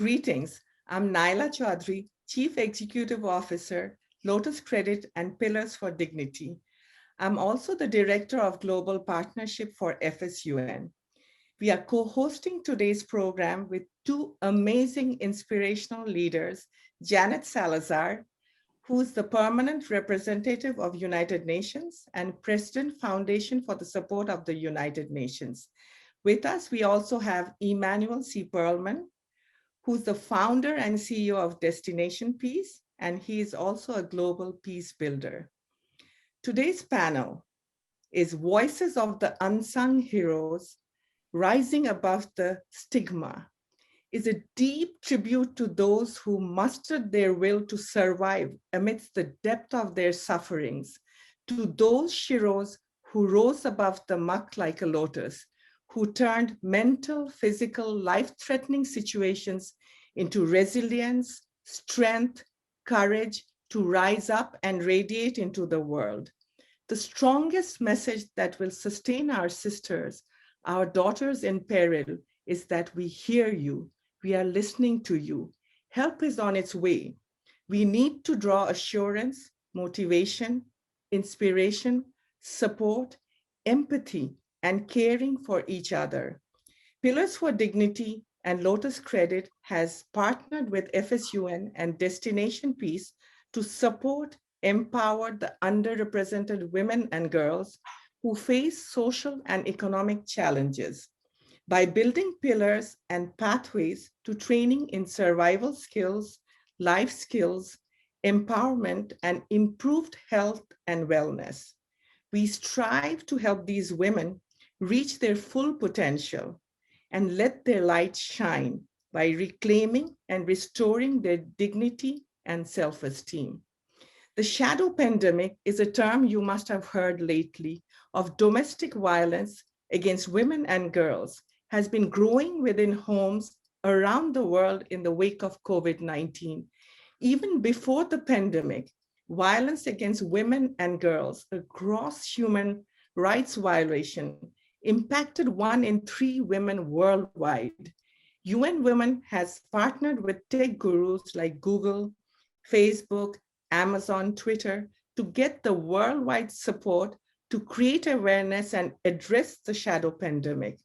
Greetings, I'm Naila Chaudhry, Chief Executive Officer, Lotus Credit and Pillars for Dignity. I'm also the Director of Global Partnership for FSUN. We are co-hosting today's program with two amazing inspirational leaders, Janet Salazar, who is the permanent representative of United Nations and President Foundation for the Support of the United Nations. With us, we also have Emmanuel C. Perlman, who's the founder and CEO of Destination Peace, and he is also a global peace builder. Today's panel is Voices of the Unsung Heroes Rising Above the Stigma, is a deep tribute to those who mustered their will to survive amidst the depth of their sufferings, to those heroes who rose above the muck like a lotus, who turned mental, physical, life-threatening situations into resilience, strength, courage to rise up and radiate into the world. The strongest message that will sustain our sisters, our daughters in peril, is that we hear you, we are listening to you. Help is on its way. We need to draw assurance, motivation, inspiration, support, empathy, and caring for each other. Pillars for Dignity and Lotus Credit has partnered with FSUN and Destination Peace to support, empower the underrepresented women and girls who face social and economic challenges by building pillars and pathways to training in survival skills, life skills, empowerment, and improved health and wellness. We strive to help these women reach their full potential and let their light shine by reclaiming and restoring their dignity and self-esteem. The shadow pandemic is a term you must have heard lately of domestic violence against women and girls has been growing within homes around the world in the wake of COVID-19. Even before the pandemic, violence against women and girls, a gross human rights violation, impacted 1 in 3 women worldwide. UN Women has partnered with tech gurus like Google, Facebook, Amazon, Twitter to get the worldwide support to create awareness and address the shadow pandemic.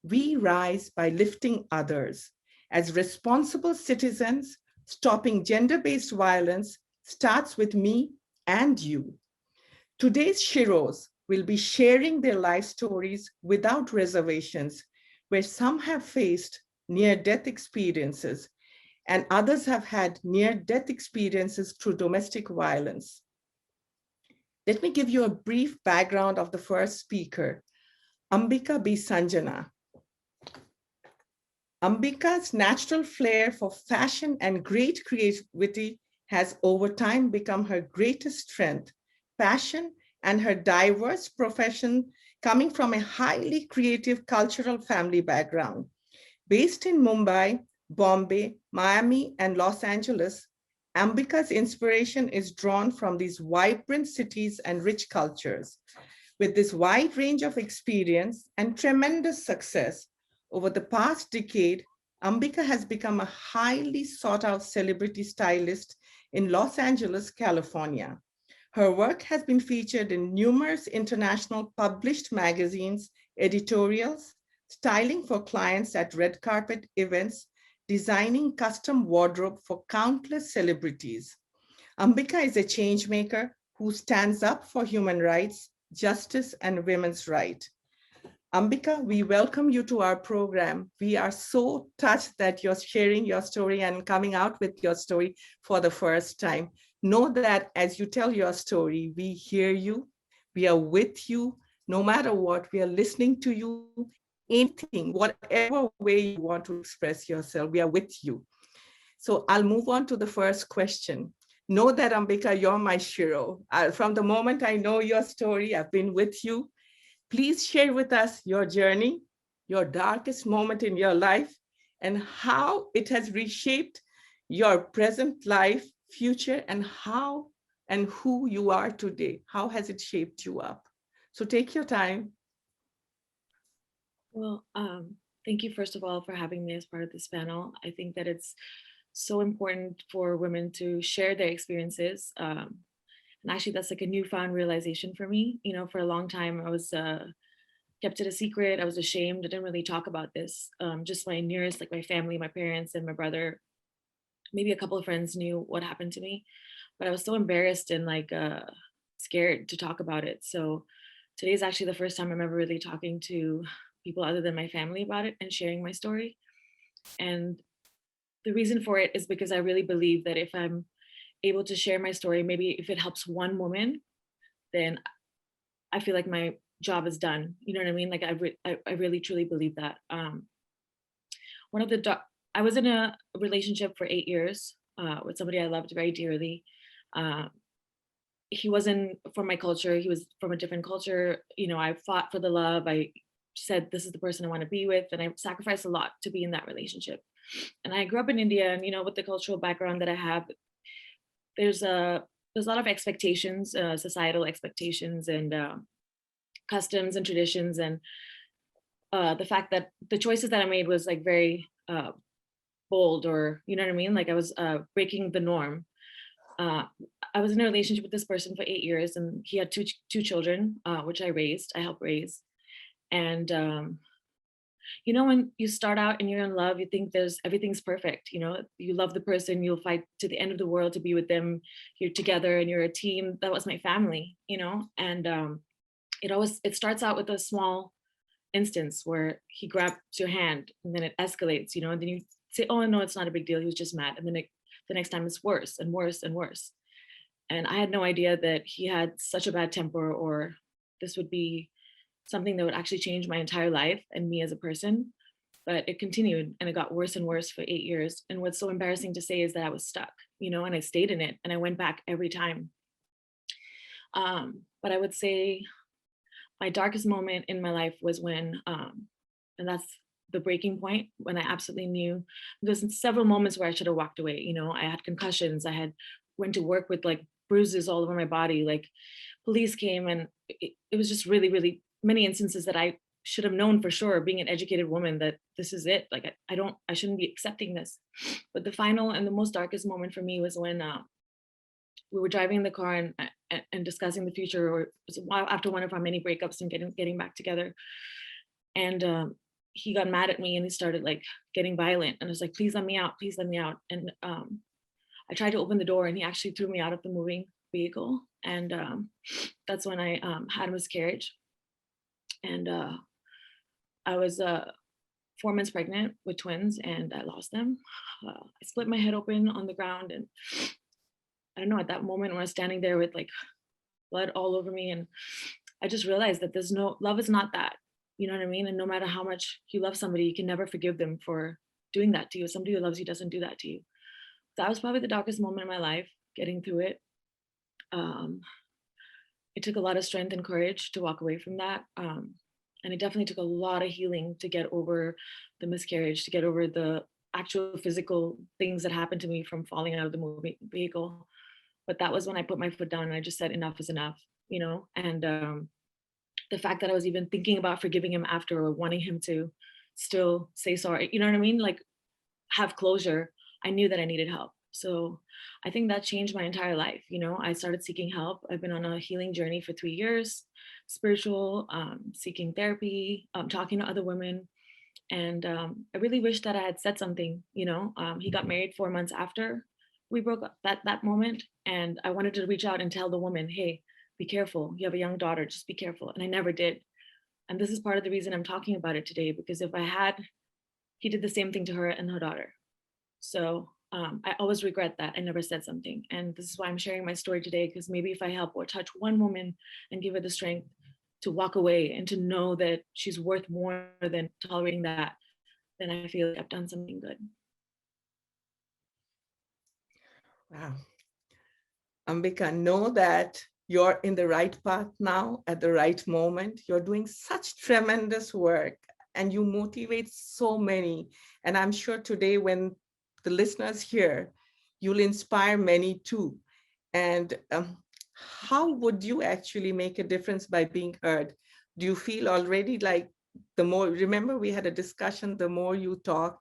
We rise by lifting others. As responsible citizens, stopping gender-based violence starts with me and you. Today's heroes will be sharing their life stories without reservations, where some have faced near-death experiences and others have had near-death experiences through domestic violence. Let me give you a brief background of the first speaker, Ambika B. Sanjana. Ambika's natural flair for fashion and great creativity has over time become her greatest strength, passion, and her diverse profession coming from a highly creative cultural family background. Based in Mumbai, Bombay, Miami, and Los Angeles, Ambika's inspiration is drawn from these vibrant cities and rich cultures. With this wide range of experience and tremendous success, over the past decade, Ambika has become a highly sought-out celebrity stylist in Los Angeles, California. Her work has been featured in numerous international published magazines, editorials, styling for clients at red carpet events, designing custom wardrobe for countless celebrities. Ambika is a change maker who stands up for human rights, justice, and women's rights. Ambika, we welcome you to our program. We are so touched that you're sharing your story and coming out with your story for the first time. Know that as you tell your story, we hear you, we are with you, no matter what, we are listening to you, anything, whatever way you want to express yourself, we are with you. So I'll move on to the first question. Know that, Ambika, you're my hero. From the moment I know your story, I've been with you. Please share with us your journey, your darkest moment in your life, and how it has reshaped your present life, future, and how and who you are today. How has it shaped you up? So take your time. Well, Thank you, first of all, for having me as part of this panel. I think that it's so important for women to share their experiences. And actually, that's like a newfound realization for me. You know, for a long time, I was kept it a secret. I was ashamed. I didn't really talk about this. Just my nearest, like my family, my parents, and my brother, maybe a couple of friends knew what happened to me, but I was so embarrassed and like scared to talk about it. So today is actually the first time I'm ever really talking to people other than my family about it and sharing my story. And the reason for it is because I really believe that if I'm able to share my story, maybe if it helps one woman, then I feel like my job is done. You know what I mean? Like I really truly believe that. One of the I was in a relationship for 8 years with somebody I loved very dearly. Uh, he wasn't from my culture. He was from a different culture. You know, I fought for the love. I said this is the person I want to be with, and I sacrificed a lot to be in that relationship. And I grew up in India, and you know, with the cultural background that I have, there's a lot of expectations, societal expectations, and customs and traditions, and the fact that the choices that I made was like very bold, or you know what I mean. Like I was breaking the norm. Uh, I was in a relationship with this person for 8 years, and he had two children, which I helped raise. And you know, when you start out and you're in love, you think there's everything's perfect. You know, you love the person, you'll fight to the end of the world to be with them. You're together and you're a team. That was my family, you know. And it starts out with a small instance where he grabs your hand, and then it escalates, you know, and then you say, oh no, it's not a big deal, he was just mad. And then the next time it's worse and worse and worse. And I had no idea that he had such a bad temper, or this would be something that would actually change my entire life and me as a person. But it continued, and it got worse and worse for 8 years. And what's so embarrassing to say is that I was stuck, you know, and I stayed in it, and I went back every time. But I would say my darkest moment in my life was when, and that's the breaking point, when I absolutely knew. There's several moments where I should have walked away. You know, I had concussions. I had went to work with like bruises all over my body. Like police came, and it was just really, really many instances that I should have known for sure, being an educated woman, that this is it. Like I shouldn't be accepting this. But the final and the most darkest moment for me was when we were driving in the car and discussing the future, or it was a while after one of our many breakups and getting back together. And he got mad at me, and he started like getting violent, and I was like, please let me out, please let me out. And I tried to open the door, and he actually threw me out of the moving vehicle. And that's when I had a miscarriage. And I was 4 months pregnant with twins, and I lost them. I split my head open on the ground, and I don't know, at that moment when I was standing there with like blood all over me, and I just realized that there's no love is not that, you know what I mean? And no matter how much you love somebody, you can never forgive them for doing that to you. Somebody who loves you doesn't do that to you. That was probably the darkest moment in my life, getting through it. Um, it took a lot of strength and courage to walk away from that. And it definitely took a lot of healing to get over the miscarriage, to get over the actual physical things that happened to me from falling out of the moving vehicle. But that was when I put my foot down and I just said, enough is enough, you know? And the fact that I was even thinking about forgiving him after, or wanting him to still say sorry, you know what I mean? Like have closure, I knew that I needed help. So I think that changed my entire life. You know, I started seeking help. I've been on a healing journey for 3 years, spiritual, seeking therapy, talking to other women. And I really wish that I had said something, you know. He got married 4 months after we broke up, that moment. And I wanted to reach out and tell the woman, hey, be careful. You have a young daughter, just be careful. And I never did. And this is part of the reason I'm talking about it today, because if I had, he did the same thing to her and her daughter. So I always regret that I never said something. And this is why I'm sharing my story today, because maybe if I help or touch one woman and give her the strength to walk away and to know that she's worth more than tolerating that, then I feel like I've done something good. Wow. Ambika, know that you're in the right path now at the right moment. You're doing such tremendous work and you motivate so many. And I'm sure today, when the listeners hear, you'll inspire many too. And how would you actually make a difference by being heard? Do you feel already like the more, remember we had a discussion, the more you talk,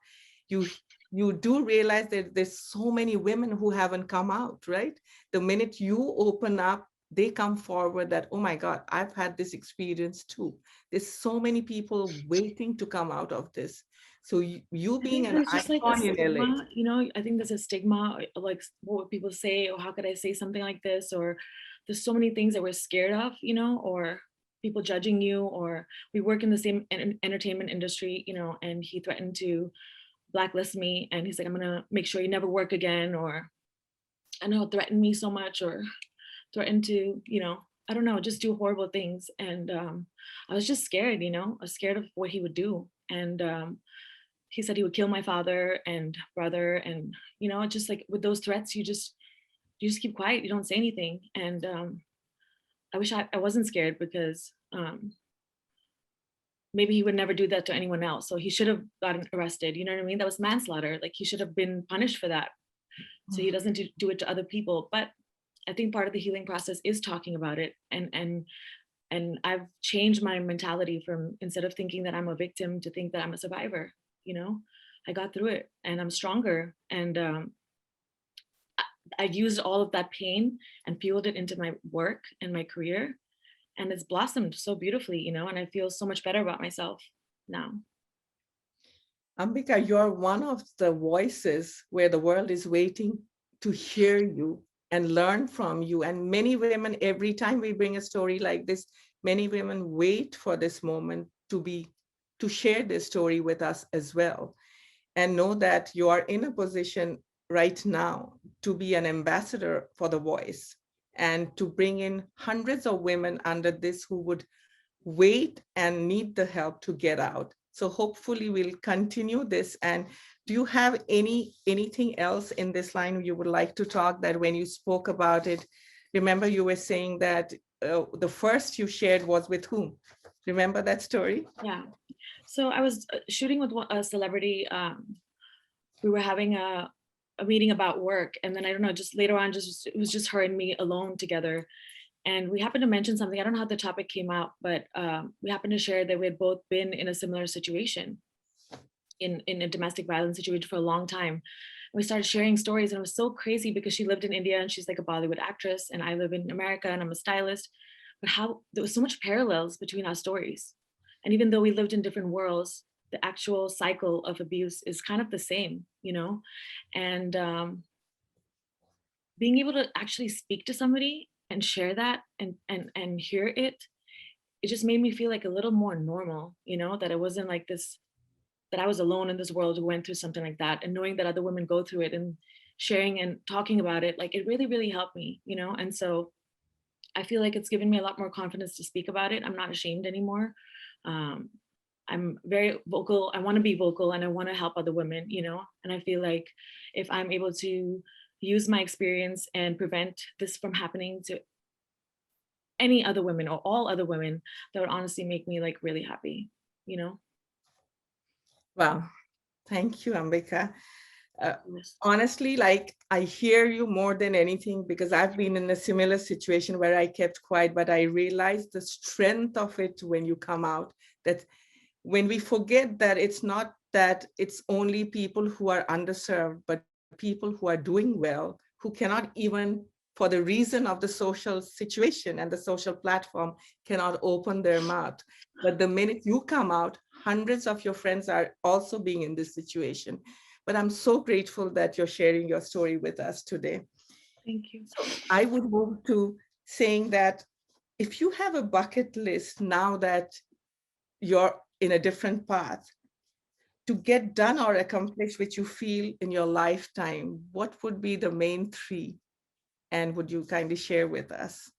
you you do realize that there's so many women who haven't come out, right? The minute you open up, they come forward that, oh my God, I've had this experience too. There's so many people waiting to come out of this. So you I being think an there's just like a icon in LA. stigma, you know, I think there's a stigma, like what would people say, or how could I say something like this? Or there's so many things that we're scared of, you know, or people judging you, or we work in the same entertainment industry, you know, and he threatened to blacklist me. And he's like, I'm gonna make sure you never work again, or I know threatened me so much, or threatened to, you know, I don't know, just do horrible things. And I was just scared, you know, I was scared of what he would do. And he said he would kill my father and brother. And, you know, just like with those threats, you just keep quiet, you don't say anything. And I wish I wasn't scared, because maybe he would never do that to anyone else. So he should have gotten arrested. You know what I mean? That was manslaughter. Like he should have been punished for that. So he doesn't do it to other people. But I think part of the healing process is talking about it. And I've changed my mentality from, instead of thinking that I'm a victim, to think that I'm a survivor. You know, I got through it and I'm stronger. And I used all of that pain and fueled it into my work and my career. And it's blossomed so beautifully, you know, and I feel so much better about myself now. Ambika, you're one of the voices where the world is waiting to hear you and learn from you. And many women, every time we bring a story like this, many women wait for this moment to share this story with us as well. And know that you are in a position right now to be an ambassador for the voice and to bring in hundreds of women under this who would wait and need the help to get out. So hopefully we'll continue this. And do you have anything else in this line you would like to talk, that when you spoke about it, remember you were saying that the first you shared was with whom? Remember that story? Yeah. So I was shooting with a celebrity. We were having a meeting about work. And then I don't know, just later on, just it was just her and me alone together. And we happened to mention something. I don't know how the topic came out, but we happened to share that we had both been in a similar situation, in a domestic violence situation for a long time. And we started sharing stories, and it was so crazy because she lived in India and she's like a Bollywood actress, and I live in America and I'm a stylist. But how there was so much parallels between our stories. And even though we lived in different worlds, the actual cycle of abuse is kind of the same, you know? And being able to actually speak to somebody and share that and hear it, it just made me feel like a little more normal, you know, that it wasn't like this, that I was alone in this world who went through something like that. And knowing that other women go through it and sharing and talking about it, like it really, really helped me, you know? And so I feel like it's given me a lot more confidence to speak about it. I'm not ashamed anymore. Um, I'm very vocal. I want to be vocal and I want to help other women, you know? And I feel like if I'm able to use my experience and prevent this from happening to any other women or all other women, that would honestly make me like really happy, you know? Well, thank you, Ambika. Uh, Yes. Honestly, like I hear you more than anything, because I've been in a similar situation where I kept quiet, but I realized the strength of it when you come out, that when we forget that it's not that it's only people who are underserved, but people who are doing well, who cannot even, for the reason of the social situation and the social platform, cannot open their mouth. But the minute you come out, hundreds of your friends are also being in this situation. But I'm so grateful that you're sharing your story with us today. Thank you. So I would move to saying that if you have a bucket list now that you're in a different path, to get done or accomplish which you feel in your lifetime, what would be the main three? And would you kindly share with us?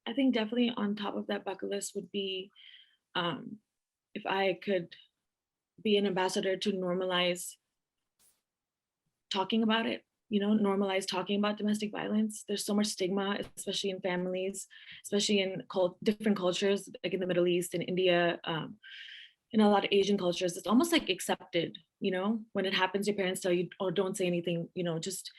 I think definitely on top of that bucket list would be, um, if I could be an ambassador to normalize talking about it, you know, normalize talking about domestic violence. There's so much stigma, especially in families, especially in different cultures, like in the Middle East, in India, in a lot of Asian cultures. It's almost like accepted, you know, when it happens, your parents tell you, oh, don't say anything, you know, just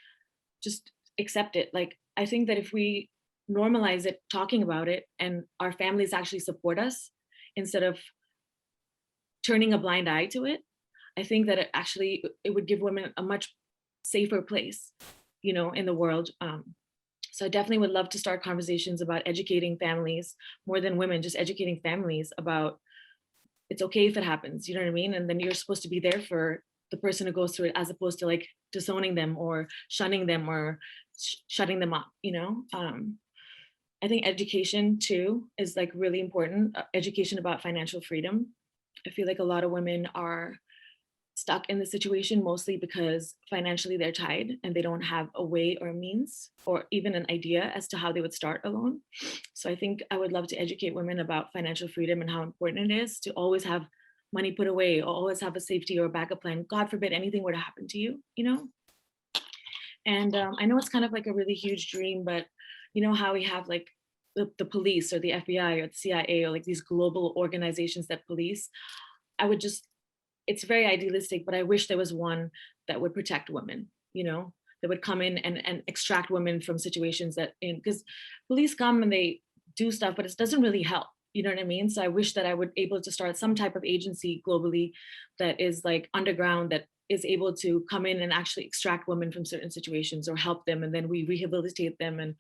accept it. Like, I think that if we normalize it, talking about it, and our families actually support us instead of turning a blind eye to it. I think that it would give women a much safer place, you know, in the world. So I definitely would love to start conversations about educating families, more than women, just educating families about it's okay if it happens, you know what I mean? And then you're supposed to be there for the person who goes through it, as opposed to like disowning them or shunning them or shutting them up, you know? I think education too is like really important. Education about financial freedom. I feel like a lot of women are stuck in the situation mostly because financially they're tied and they don't have a way or a means or even an idea as to how they would start alone. So I think I would love to educate women about financial freedom and how important it is to always have money put away or always have a safety or a backup plan. God forbid anything were to happen to you, you know? And I know it's kind of like a really huge dream, but you know how we have like the police or the FBI or the CIA or like these global organizations that police. I would just, it's very idealistic, but I wish there was one that would protect women, you know, that would come in and extract women from situations that because police come and they do stuff, but it doesn't really help. You know what I mean? So I wish that I would able to start some type of agency globally that is like underground, that is able to come in and actually extract women from certain situations or help them. And then we rehabilitate them and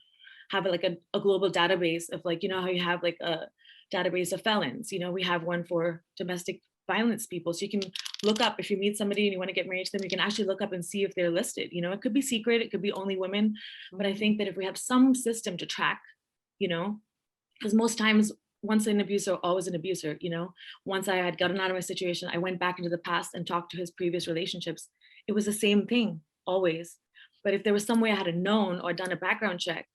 have like a global database of like, you know, how you have like a database of felons, you know, we have one for domestic violence people. So you can look up, if you meet somebody and you want to get married to them, you can actually look up and see if they're listed. You know, it could be secret, it could be only women. But I think that if we have some system to track, you know, because most times once an abuser, always an abuser, you know, once I had gotten out of my situation, I went back into the past and talked to his previous relationships. It was the same thing always. But if there was some way I had known or done a background check,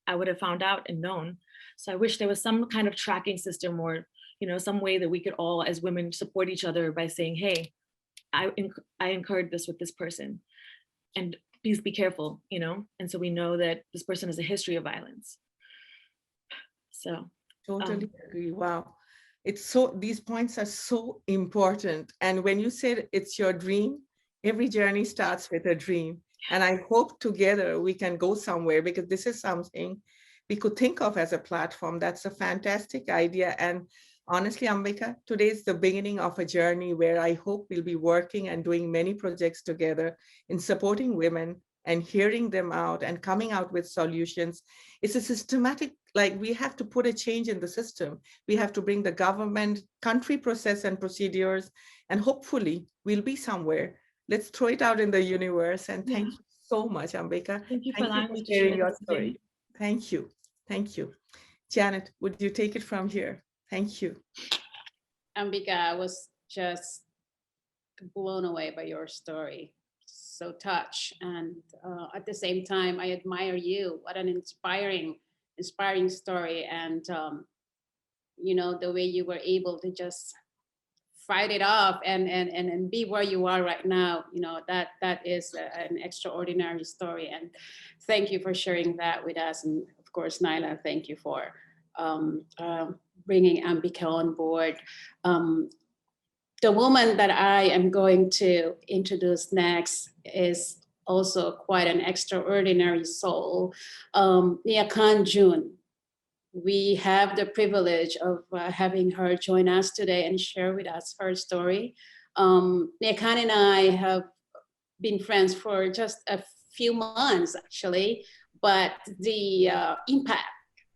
I would have found out and known. So I wish there was some kind of tracking system or, you know, some way that we could all as women support each other by saying, hey, I incurred this with this person and please be careful, you know? And so we know that this person has a history of violence. So. Totally agree. Wow. It's so, these points are so important. And when you said it's your dream, every journey starts with a dream. And I hope together we can go somewhere, because this is something we could think of as a platform. That's a fantastic idea. And honestly, Ambika, today is the beginning of a journey where I hope we'll be working and doing many projects together in supporting women and hearing them out and coming out with solutions. It's a systematic, like we have to put a change in the system. We have to bring the government, country process and procedures, and hopefully we'll be somewhere. Let's throw it out in the universe. And thank you so much, Ambika. Thank you for Thank you allowing for me to sharing share your this today. story. Thank you. Thank you. Janet, would you take it from here? Thank you. Ambika, I was just blown away by your story. So touched. And at the same time, I admire you. What an inspiring story. And, you know, the way you were able to just fight it off and be where you are right now, you know, that is an extraordinary story. And thank you for sharing that with us. And of course, Naila, thank you for bringing Ambika on board. The woman that I am going to introduce next is also quite an extraordinary soul, Nia Khan June. We have the privilege of having her join us today and share with us her story. Nia Khan and I have been friends for just a few months, actually, but the impact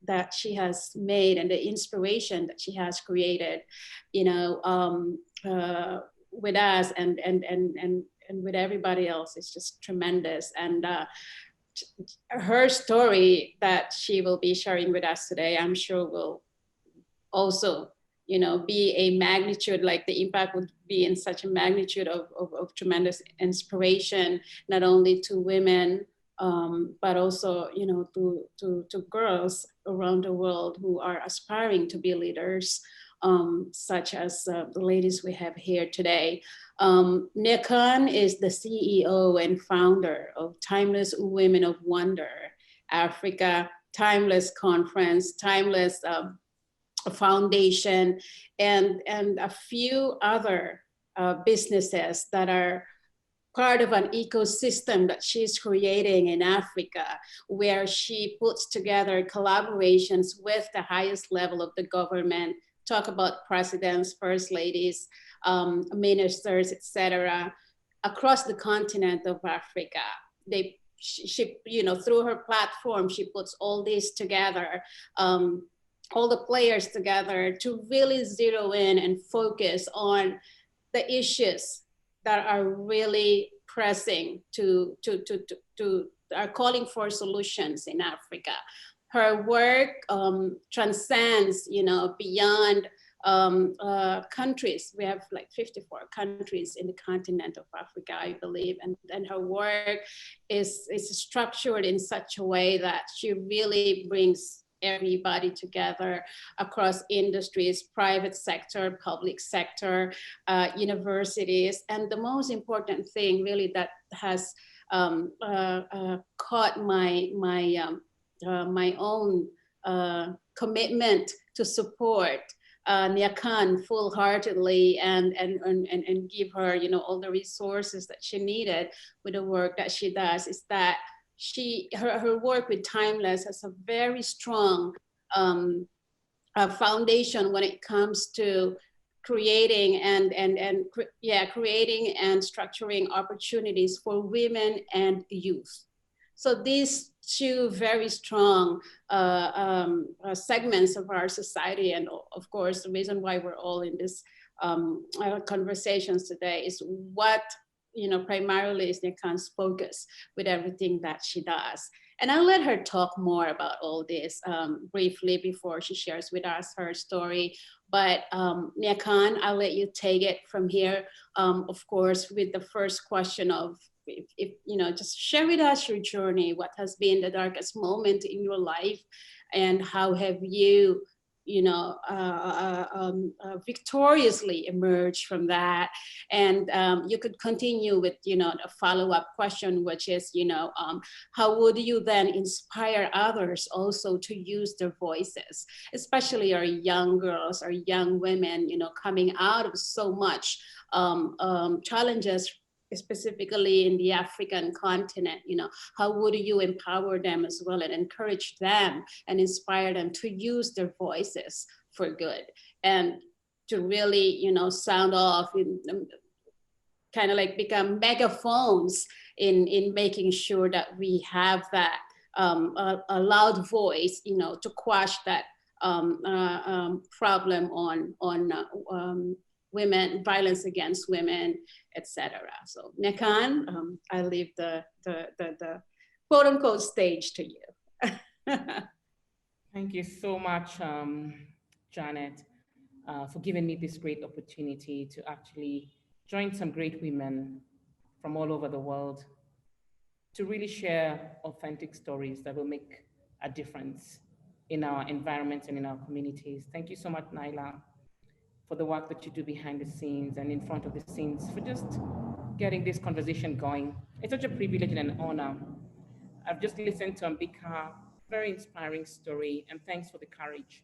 that she has made and the inspiration that she has created, you know, with us and with everybody else is just tremendous. And her story that she will be sharing with us today, I'm sure will also, you know, be a magnitude, like the impact would be in such a magnitude of tremendous inspiration, not only to women, but also, you know, to girls around the world who are aspiring to be leaders, such as the ladies we have here today. Nia Khan is the CEO and founder of Timeless Women of Wonder Africa, Timeless Conference, Timeless Foundation, and a few other businesses that are part of an ecosystem that she's creating in Africa, where she puts together collaborations with the highest level of the government, talk about presidents, first ladies, ministers, etc., across the continent of Africa. She, you know, through her platform, she puts all this together, all the players together to really zero in and focus on the issues that are really pressing to are calling for solutions in Africa. Her work transcends, you know, beyond countries. We have like 54 countries in the continent of Africa, I believe, and her work is structured in such a way that she really brings everybody together across industries, private sector, public sector, universities. And the most important thing really that has caught my own commitment to support Nia Khan full-heartedly and give her, you know, all the resources that she needed with the work that she does is that her work with Timeless has a very strong foundation when it comes to creating creating and structuring opportunities for women and youth. So these two very strong segments of our society, and of course, the reason why we're all in this conversations today is what, you know, primarily is Nia Khan's focus with everything that she does. And I'll let her talk more about all this briefly before she shares with us her story. But Nia Khan, I'll let you take it from here, of course, with the first question of, if you know, just share with us your journey, what has been the darkest moment in your life, and how have you, you know, victoriously emerged from that. And you could continue with, you know, a follow-up question, which is, you know, how would you then inspire others also to use their voices, especially our young girls, our young women, you know, coming out of so much challenges, specifically in the African continent, you know, how would you empower them as well and encourage them and inspire them to use their voices for good and to really, you know, sound off, kind of like become megaphones in making sure that we have that a loud voice, you know, to quash that problem on women, violence against women, etc. So Nia Khan, I leave the quote unquote stage to you. Thank you so much, Janet, for giving me this great opportunity to actually join some great women from all over the world to really share authentic stories that will make a difference in our environments and in our communities. Thank you so much, Naila, for the work that you do behind the scenes and in front of the scenes, for just getting this conversation going. It's such a privilege and an honor. I've just listened to Ambika, very inspiring story, and thanks for the courage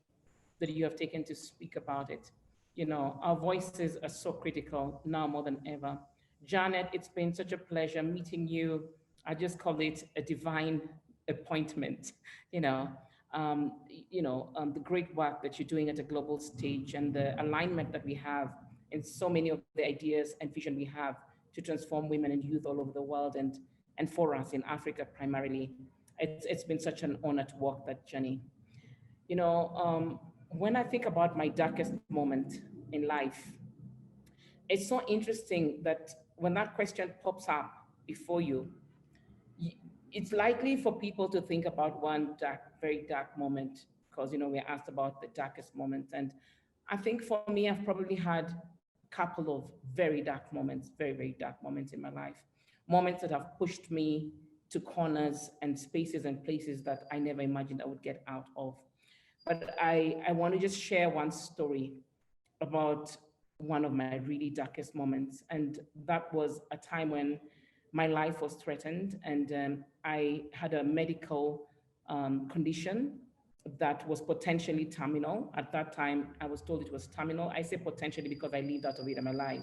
that you have taken to speak about it. You know, our voices are so critical now more than ever. Janet, it's been such a pleasure meeting you. I just call it a divine appointment, you know. The great work that you're doing at a global stage and the alignment that we have in so many of the ideas and vision we have to transform women and youth all over the world and for us in Africa primarily. It's been such an honor to walk that journey. You know, when I think about my darkest moment in life, it's so interesting that when that question pops up before you, it's likely for people to think about one dark, very dark moment, because, you know, we're asked about the darkest moments. And I think for me, I've probably had a couple of very dark moments, very, very dark moments in my life, moments that have pushed me to corners and spaces and places that I never imagined I would get out of. But I want to just share one story about one of my really darkest moments. And that was a time when my life was threatened and I had a medical condition that was potentially terminal. At that time, I was told it was terminal. I say potentially because I lived out of it in my life.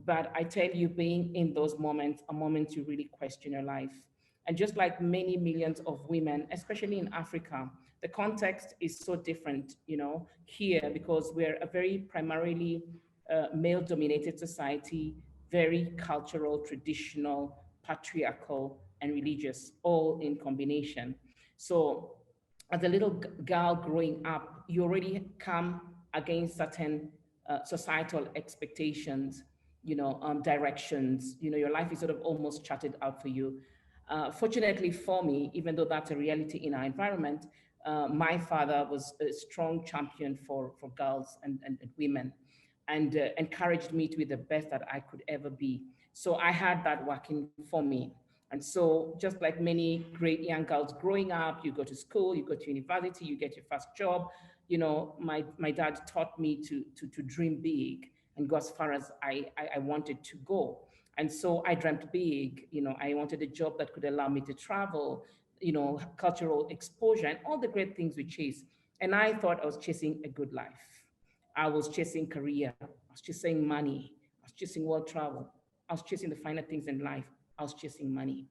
But I tell you, being in those moments, a moment you really question your life, And just like many millions of women, especially in Africa, the context is so different, here, because we're a very primarily male-dominated society, very cultural, traditional, patriarchal, and religious, all in combination. So as a little girl growing up, you already come against certain societal expectations, directions. Your life is sort of almost charted out for you. Fortunately for me, even though that's a reality in our environment, my father was a strong champion for girls and women, and encouraged me to be the best that I could ever be. So I had that working for me. And so just like many great young girls growing up, you go to school, you go to university, you get your first job. My dad taught me to dream big and go as far as I wanted to go. And so I dreamt big. I wanted a job that could allow me to travel, cultural exposure, and all the great things we chase. And I thought I was chasing a good life. I was chasing career. I was chasing money. I was chasing world travel. I was chasing the finer things in life. I was chasing money.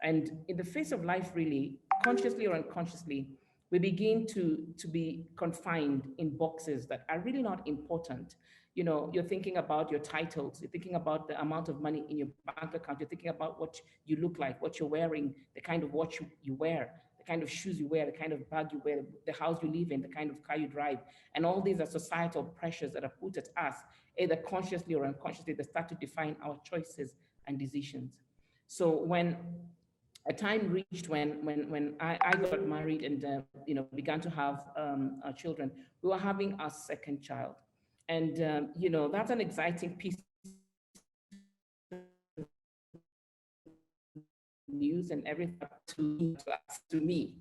And in the face of life, really, consciously or unconsciously, we begin to be confined in boxes that are really not important. You're thinking about your titles, you're thinking about the amount of money in your bank account, you're thinking about what you look like, what you're wearing, the kind of watch you wear, the kind of shoes you wear, the kind of bag you wear, the house you live in, the kind of car you drive. And all these are societal pressures that are put at us, either consciously or unconsciously, that start to define our choices and decisions. So when a time reached when I got married and began to have our children, we were having our second child. And that's an exciting piece news and everything to me,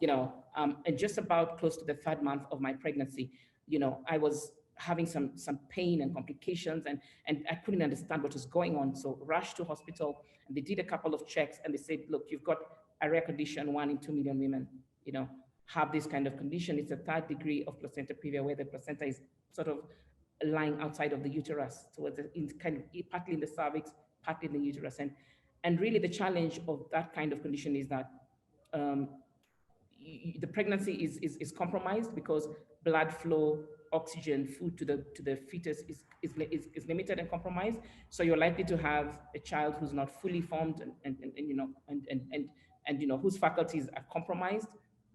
and just about close to the third month of my pregnancy, I was having some pain and complications, and I couldn't understand what was going on. So rushed to hospital, and they did a couple of checks, and they said, look, you've got a rare condition. 1 in 2 million women, have this kind of condition. It's a third degree of placenta previa, where the placenta is sort of lying outside of the uterus, towards kind of partly in the cervix, partly in the uterus. And really the challenge of that kind of condition is that the pregnancy is compromised, because blood flow, oxygen, food to the fetus is limited and compromised. So you're likely to have a child who's not fully formed and whose faculties are compromised,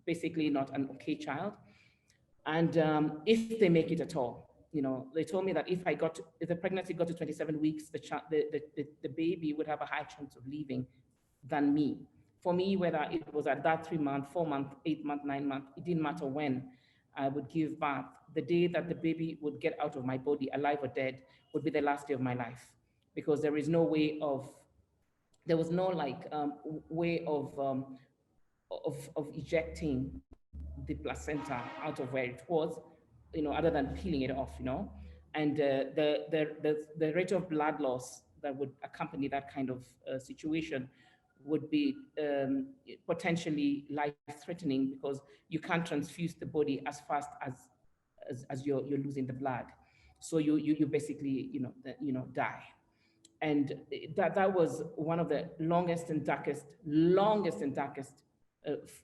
basically not an okay child. And if they make it at all, they told me that if the pregnancy got to 27 weeks, the baby would have a higher chance of leaving than me. For me, whether it was at that 3 month, 4 month, 8 month, 9 month, it didn't matter when I would give birth. The day that the baby would get out of my body, alive or dead, would be the last day of my life, because there was no way of ejecting the placenta out of where it was, other than peeling it off, and the rate of blood loss that would accompany that kind of situation would be potentially life-threatening, because you can't transfuse the body as fast as you're losing the blood. So you basically die. And that was one of the longest and darkest,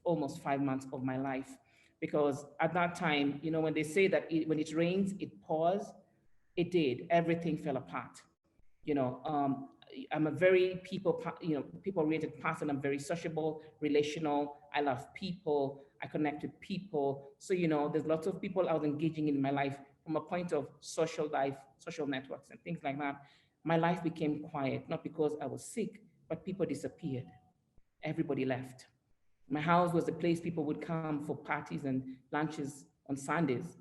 almost 5 months of my life. Because at that time, when they say that when it rains, it pours, it did. Everything fell apart. I'm a very people-oriented person. I'm very sociable, relational. I love people. I connect with people. So, there's lots of people I was engaging in my life from a point of social life, social networks and things like that. My life became quiet, not because I was sick, but people disappeared. Everybody left. My house was the place people would come for parties and lunches on Sundays.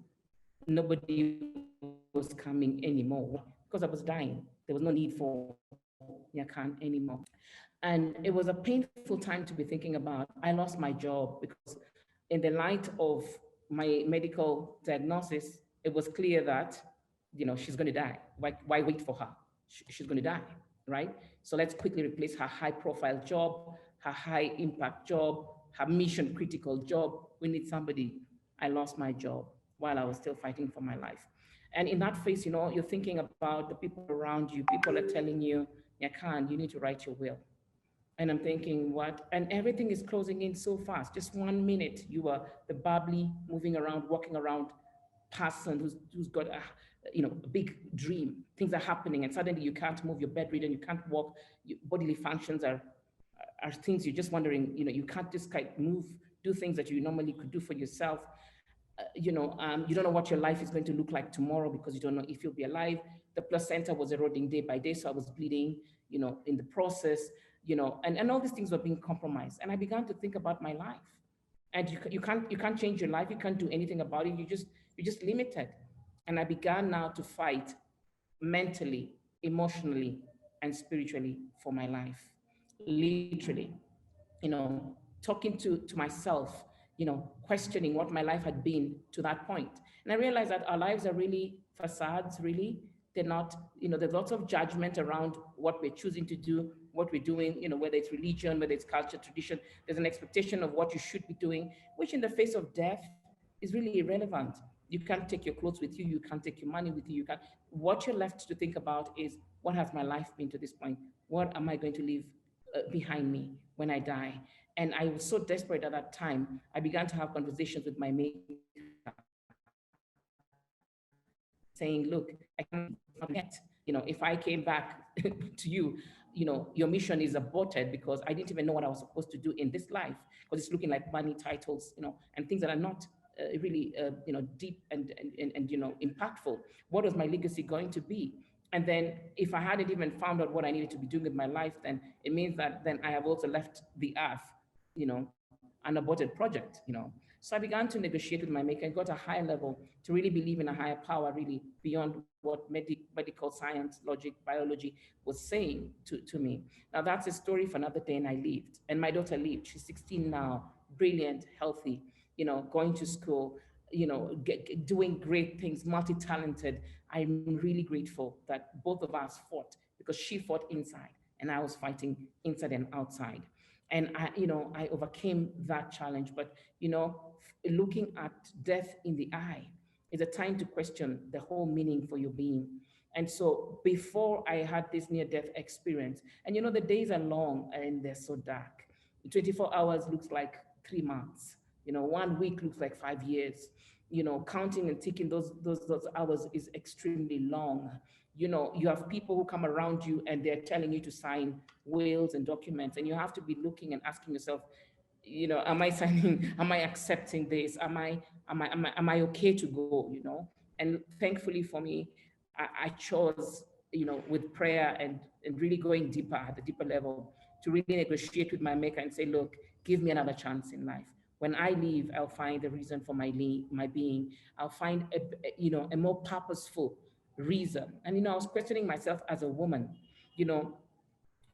Nobody was coming anymore because I was dying. There was no need for Yakan anymore. And it was a painful time to be thinking about. I lost my job because in the light of my medical diagnosis, it was clear that, she's going to die. Why wait for her? She's going to die, right? So let's quickly replace her high profile job, her high impact job, her mission critical job. We need somebody. I lost my job while I was still fighting for my life. And in that phase, you're thinking about the people around you. People are telling you, Yakan, you need to write your will. And I'm thinking, what? And everything is closing in so fast. Just 1 minute, you are the bubbly, moving around, walking around person who's got a big dream. Things are happening, and suddenly you can't move. You're bedridden. You can't walk. Your bodily functions are things you're just wondering. You can't just kind of move, do things that you normally could do for yourself. You don't know what your life is going to look like tomorrow because you don't know if you'll be alive. The placenta was eroding day by day, so I was bleeding, in the process, and all these things were being compromised. And I began to think about my life. And you can't change your life. You can't do anything about it. You're just limited. And I began now to fight mentally, emotionally, and spiritually for my life. Literally, talking to myself, questioning what my life had been to that point. And I realized that our lives are really facades, really. They're not, there's lots of judgment around what we're choosing to do, what we're doing, whether it's religion, whether it's culture, tradition. There's an expectation of what you should be doing, which in the face of death is really irrelevant. You can't take your clothes with you, you can't take your money with you, you can't. What you're left to think about is, what has my life been to this point? What am I going to leave behind me when I die? And I was so desperate at that time, I began to have conversations with my maker, saying, look, I can't forget, if I came back to you, your mission is aborted because I didn't even know what I was supposed to do in this life, because it's looking like money, titles, and things that are not really, deep and impactful. What was my legacy going to be? And then if I hadn't even found out what I needed to be doing with my life, then it means that then I have also left the earth, an aborted project. So I began to negotiate with my maker and got a higher level to really believe in a higher power, really beyond what medical science, logic, biology was saying to me. Now that's a story for another day, and I lived. And my daughter lived. She's 16 now, brilliant, healthy, going to school, doing great things, multi-talented. I'm really grateful that both of us fought, because she fought inside and I was fighting inside and outside. And I overcame that challenge. But, looking at death in the eye is a time to question the whole meaning for your being. And so before I had this near-death experience, and the days are long and they're so dark. 24 hours looks like 3 months. 1 week looks like 5 years. Counting and ticking those hours is extremely long. You have people who come around you and they're telling you to sign wills and documents, and you have to be looking and asking yourself, am I signing? Am I accepting this? Am I okay to go? And thankfully for me, I chose, with prayer and really going deeper at the deeper level, to really negotiate with my maker and say, look, give me another chance in life. When I leave, I'll find the reason for my being. I'll find a more purposeful reason. And I was questioning myself as a woman, you know,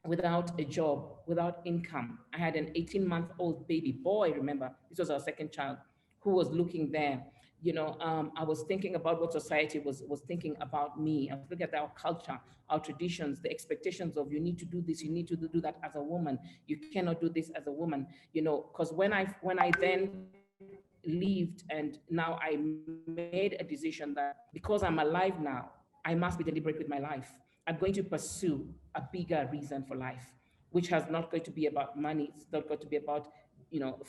without a job, without income. I had an 18-month-old baby boy, remember, this was our second child, who was looking there. I was thinking about what society was thinking about me. I was looking at our culture, our traditions, the expectations of, you need to do this, you need to do that as a woman, you cannot do this as a woman, because when I then lived, and now I made a decision that because I'm alive now, I must be deliberate with my life. I'm going to pursue a bigger reason for life, which has not going to be about money. It's not going to be about,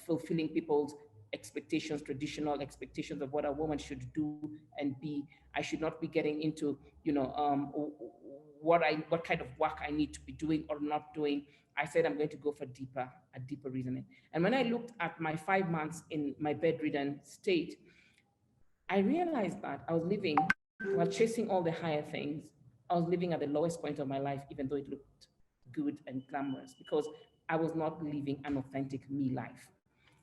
fulfilling people's expectations, traditional expectations of what a woman should do and be. I should not be getting into, what kind of work I need to be doing or not doing. I said I'm going to go for a deeper reasoning. And when I looked at my 5 months in my bedridden state, I realized that I was living, while chasing all the higher things, I was living at the lowest point of my life, even though it looked good and glamorous, because I was not living an authentic me life.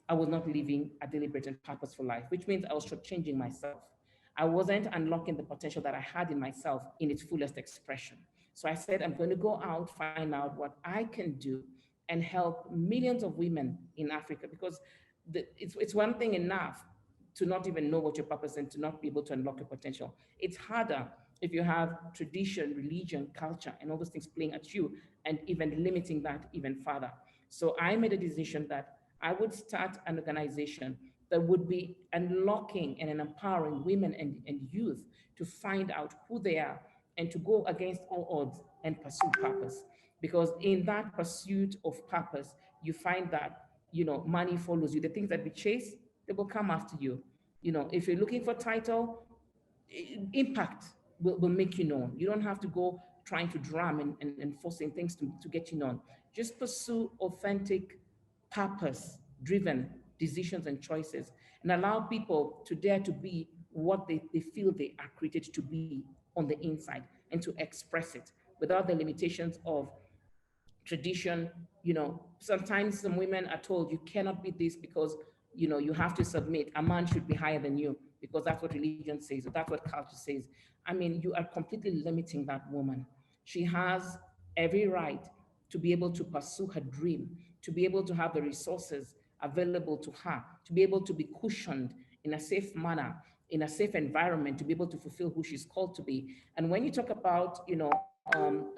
I was not living a deliberate and purposeful life, which means I was shortchanging myself. I wasn't unlocking the potential that I had in myself in its fullest expression. So I said, I'm going to go out, find out what I can do and help millions of women in Africa, because it's one thing enough to not even know what your purpose and to not be able to unlock your potential. It's harder if you have tradition, religion, culture, and all those things playing at you and even limiting that even further. So I made a decision that I would start an organization that would be unlocking and empowering women and youth to find out who they are and to go against all odds and pursue purpose. because in that pursuit of purpose, you find that, money follows you. The things that we chase, they will come after you. If you're looking for title, impact will make you known. You don't have to go trying to drum and forcing things to get you known. Just pursue authentic, purpose driven decisions and choices, and allow people to dare to be what they feel they are created to be on the inside, and to express it without the limitations of tradition. Sometimes some women are told you cannot be this because you have to submit. A man should be higher than you because that's what religion says, or that's what culture says. I mean, you are completely limiting that woman. She has every right to be able to pursue her dream, to be able to have the resources available to her, to be able to be cushioned in a safe manner, in a safe environment, to be able to fulfill who she's called to be. And when you talk about,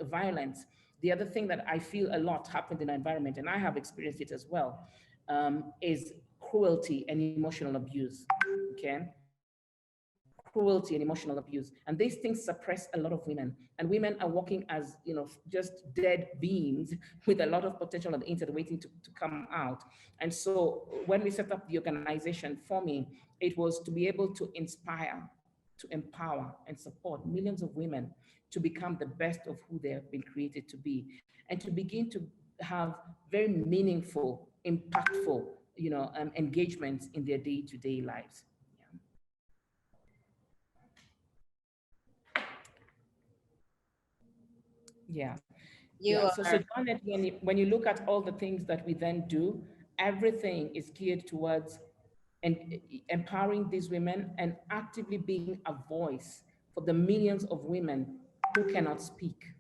violence, the other thing that I feel a lot happened in our environment, and I have experienced it as well, is cruelty and emotional abuse. Okay, cruelty and emotional abuse, and these things suppress a lot of women, and women are walking as just dead beings with a lot of potential on the inside waiting to come out. And so when we set up the organization, for me, it was to be able to inspire, to empower and support millions of women to become the best of who they have been created to be, and to begin to have very meaningful, impactful, engagements in their day-to-day lives. Yeah. You Yeah. So are. Janet, when you look at all the things that we then do, everything is geared towards and empowering these women and actively being a voice for the millions of women who cannot speak,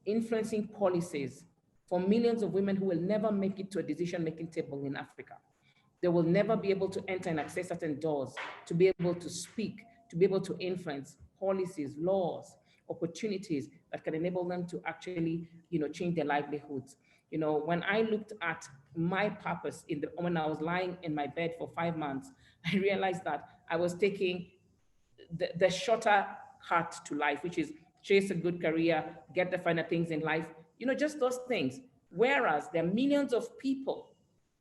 influencing policies for millions of women who will never make it to a decision-making table in Africa. They will never be able to enter and access certain doors, to be able to speak, to be able to influence policies, laws, opportunities that can enable them to actually, change their livelihoods. When I looked at my purpose when I was lying in my bed for 5 months, I realized that I was taking the shorter cut to life, which is chase a good career, get the finer things in life, just those things. Whereas there are millions of people,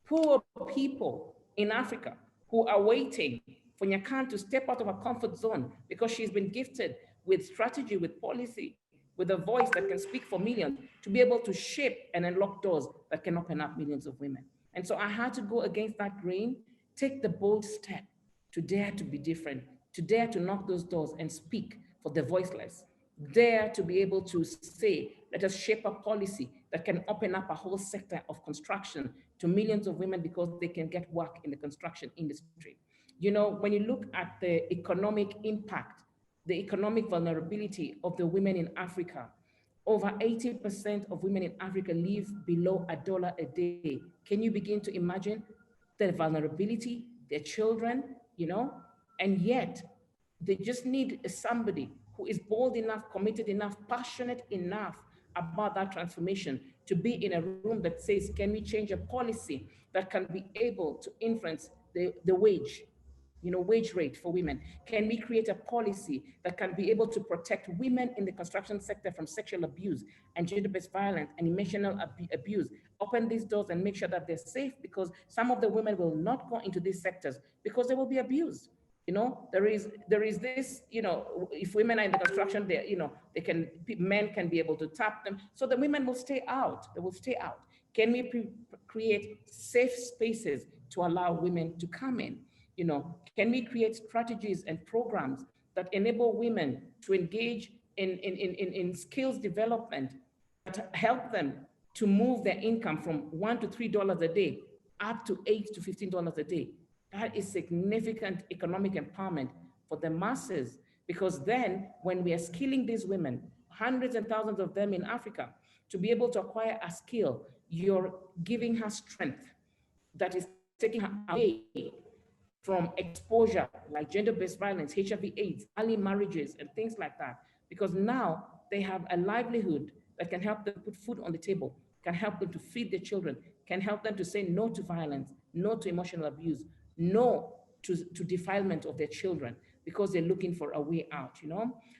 poor people in Africa, who are waiting for Nyakan to step out of her comfort zone because she's been gifted with strategy, with policy, with a voice that can speak for millions, to be able to shape and unlock doors that can open up millions of women. And so I had to go against that grain, take the bold step to dare to be different, to dare to knock those doors and speak for the voiceless, dare to be able to say, let us shape a policy that can open up a whole sector of construction to millions of women because they can get work in the construction industry. When you look at the economic impact, the economic vulnerability of the women in Africa, over 80% of women in Africa live below $1 a day. Can you begin to imagine their vulnerability, their children, and yet they just need somebody who is bold enough, committed enough, passionate enough about that transformation to be in a room that says, can we change a policy that can be able to influence the wage, wage rate for women? Can we create a policy that can be able to protect women in the construction sector from sexual abuse and gender-based violence and emotional abuse? Open these doors and make sure that they're safe, because some of the women will not go into these sectors because they will be abused. There is this, if women are in the construction, men can be able to tap them. So the women will stay out. They will stay out. Can we create safe spaces to allow women to come in? Can we create strategies and programs that enable women to engage in skills development that help them to move their income from $1 to $3 a day up to $8 to $15 a day? That is significant economic empowerment for the masses, because then when we are skilling these women, hundreds and thousands of them in Africa, to be able to acquire a skill, you're giving her strength that is taking her away from exposure like gender-based violence, HIV/AIDS, early marriages, and things like that. Because now they have a livelihood that can help them put food on the table, can help them to feed their children, can help them to say no to violence, no to emotional abuse, no to defilement of their children, because they're looking for a way out,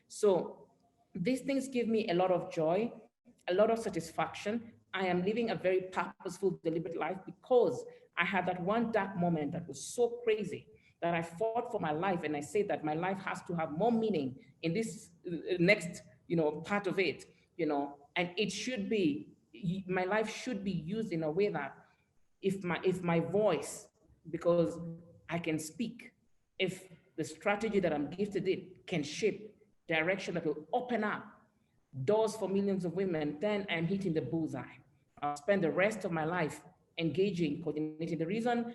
So these things give me a lot of joy. a lot of satisfaction. I am living a very purposeful, deliberate life because I had that one dark moment that was so crazy that I fought for my life. And I say that my life has to have more meaning in this next, part of it, and it should be, my life should be used in a way that if my voice, because I can speak, if the strategy that I'm gifted in can shape direction that will open up doors for millions of women, then I'm hitting the bullseye. I'll spend the rest of my life engaging, coordinating. The reason,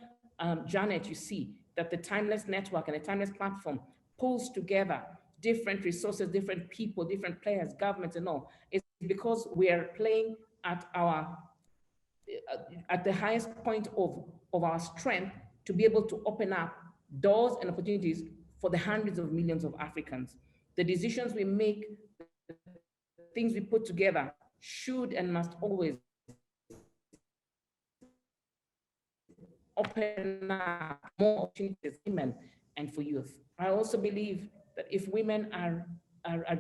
Janet, you see that the Timeless Network and the Timeless Platform pulls together different resources, different people, different players, governments and all, is because we are playing at the highest point of our strength to be able to open up doors and opportunities for the hundreds of millions of Africans. The decisions we make, the things we put together should and must always open up more opportunities for women and for youth. I also believe that if women are